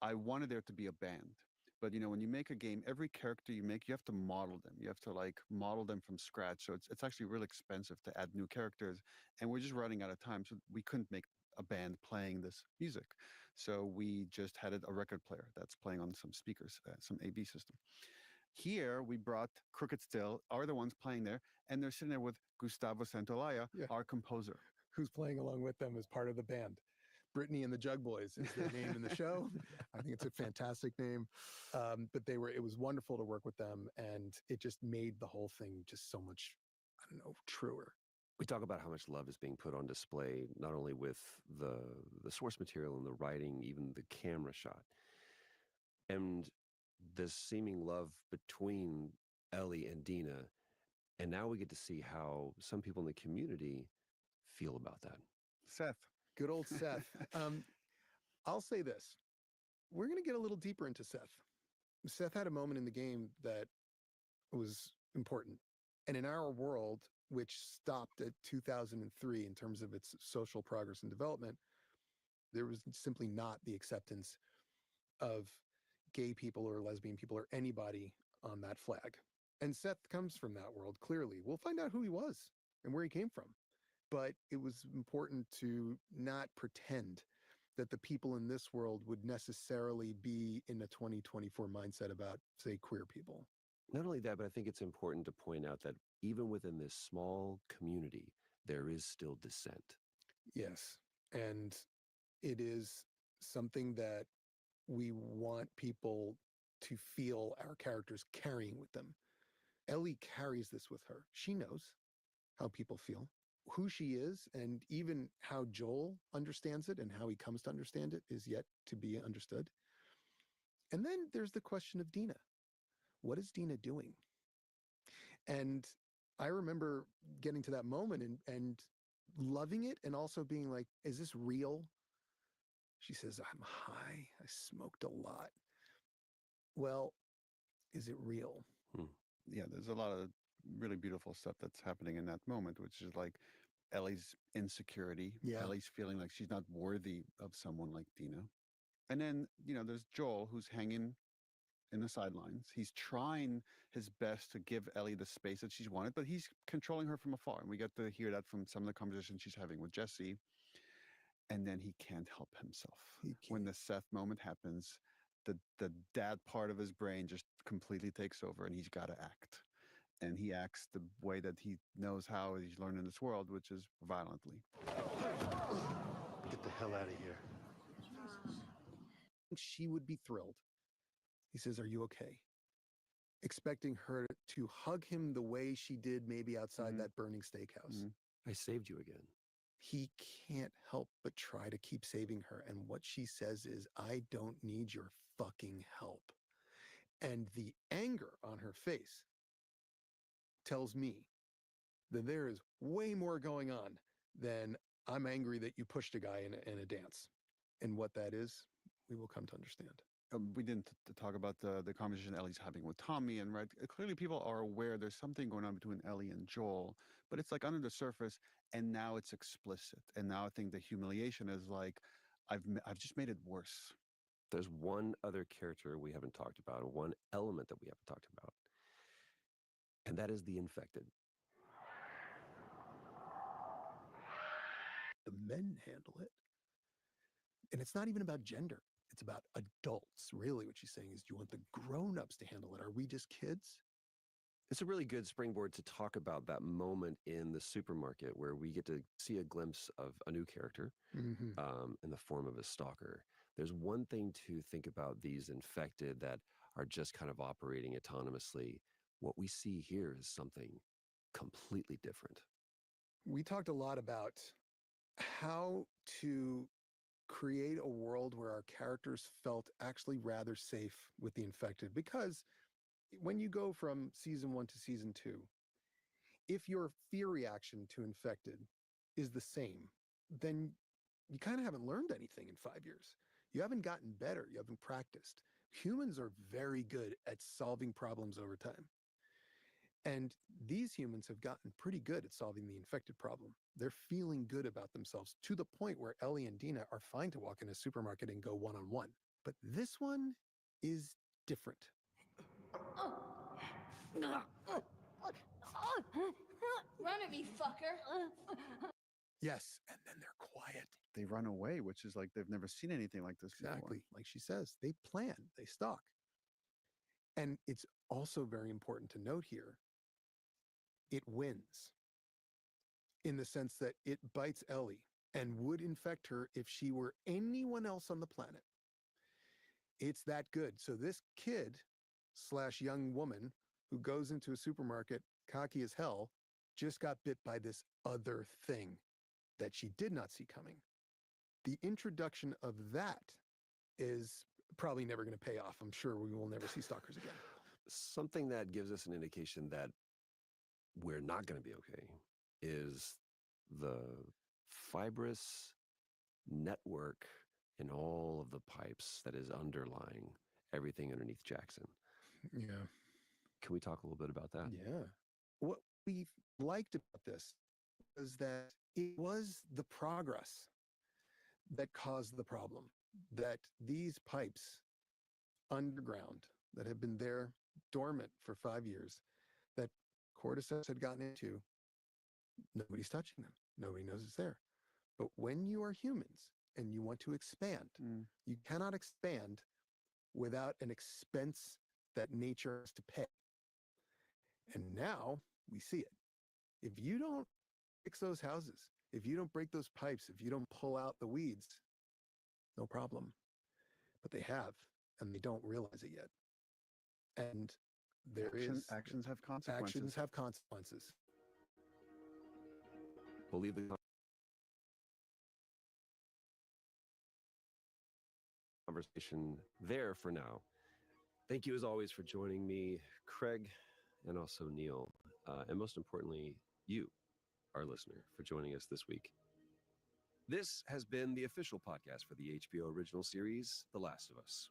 I wanted there to be a band. But, when you make a game, every character you make, you have to model them. You have to model them from scratch. So it's actually really expensive to add new characters. And we're just running out of time. So we couldn't make a band playing this music. So we just had a record player that's playing on some speakers, some AV system. Here, we brought Crooked Still, are the ones playing there. And they're sitting there with Gustavo Santolaya, our composer. Who's playing along with them as part of the band. Brittany and the Jug Boys is their name in the show. I think it's a fantastic name. But it was wonderful to work with them. And it just made the whole thing just so much, truer. We talk about how much love is being put on display, not only with the source material and the writing, even the camera shot. And this seeming love between Ellie and Dina. And now we get to see how some people in the community feel about that. Seth. Good old Seth. I'll say this. We're going to get a little deeper into Seth. Seth had a moment in the game that was important. And in our world, which stopped at 2003 in terms of its social progress and development, there was simply not the acceptance of gay people or lesbian people or anybody on that flag. And Seth comes from that world, clearly. We'll find out who he was and where he came from. But it was important to not pretend that the people in this world would necessarily be in a 2024 mindset about, say, queer people. Not only that, but I think it's important to point out that even within this small community, there is still dissent. Yes. And it is something that we want people to feel our characters carrying with them. Ellie carries this with her. She knows how people feel. Who she is, and even how Joel understands it and how he comes to understand it is yet to be understood. And then there's the question of Dina. What is Dina doing? And I remember getting to that moment and loving it and also being like, is this real? She says, I'm high. I smoked a lot. Well, is it real? Yeah, there's a lot of really beautiful stuff that's happening in that moment, which is like Ellie's insecurity. Yeah. Ellie's feeling like she's not worthy of someone like Dina. And then, there's Joel who's hanging in the sidelines. He's trying his best to give Ellie the space that she's wanted, but he's controlling her from afar. And we get to hear that from some of the conversations she's having with Jesse. and then he can't help himself. When the Seth moment happens, the dad part of his brain just completely takes over, and he's got to act. And he acts the way that he knows how he's learned in this world, which is violently. Get the hell out of here. She would be thrilled. He says, "Are you okay?" Expecting her to hug him the way she did maybe outside that burning steakhouse. I saved you again. He can't help but try to keep saving her. And what she says is, "I don't need your fucking help." And the anger on her face tells me that there is way more going on than "I'm angry that you pushed a guy in a dance." And what that is, we will come to understand. We didn't talk about the conversation Ellie's having with Tommy, and clearly people are aware there's something going on between Ellie and Joel, but it's like under the surface, and now it's explicit. And now I think the humiliation is like, I've just made it worse. There's one other character we haven't talked about, and one element that we haven't talked about, and that is the infected. The men handle it. And it's not even about gender. It's about adults. Really, what she's saying is, do you want the grown-ups to handle it? Are we just kids? It's a really good springboard to talk about that moment in the supermarket where we get to see a glimpse of a new character in the form of a stalker. There's one thing to think about these infected that are just kind of operating autonomously. What we see here is something completely different. We talked a lot about how to create a world where our characters felt actually rather safe with the infected, because when you go from season 1 to season 2, if your fear reaction to infected is the same, then you kind of haven't learned anything in 5 years. You haven't gotten better. You haven't practiced. Humans are very good at solving problems over time. And these humans have gotten pretty good at solving the infected problem. They're feeling good about themselves to the point where Ellie and Dina are fine to walk in a supermarket and go one-on-one. But this one is different. Run at me, fucker. Yes, and then they're quiet. They run away, which is like they've never seen anything like this before. Exactly. Like she says, they plan, they stalk. And it's also very important to note here, it wins. In the sense that it bites Ellie and would infect her if she were anyone else on the planet. It's that good. So this kid / young woman who goes into a supermarket cocky as hell just got bit by this other thing that she did not see coming. The introduction of that is probably never going to pay off. I'm sure we will never see stalkers again. Something that gives us an indication that we're not going to be okay is the fibrous network in all of the pipes that is underlying everything underneath Jackson. Yeah. Can we talk a little bit about that? Yeah. What we liked about this was that it was the progress that caused the problem. That these pipes underground that have been there dormant for 5 years, that Cordyceps had gotten into, nobody's touching them. Nobody knows it's there. But when you are humans and you want to expand, you cannot expand without an expense that nature has to pay. And now we see it. If you don't fix those houses, if you don't break those pipes, if you don't pull out the weeds, no problem. But they have, and they don't realize it yet. And Actions have consequences. Actions have consequences. We'll leave the conversation there for now. Thank you as always for joining me, Craig, and also Neil. And most importantly, you, our listener, for joining us this week. This has been the official podcast for the HBO original series, The Last of Us.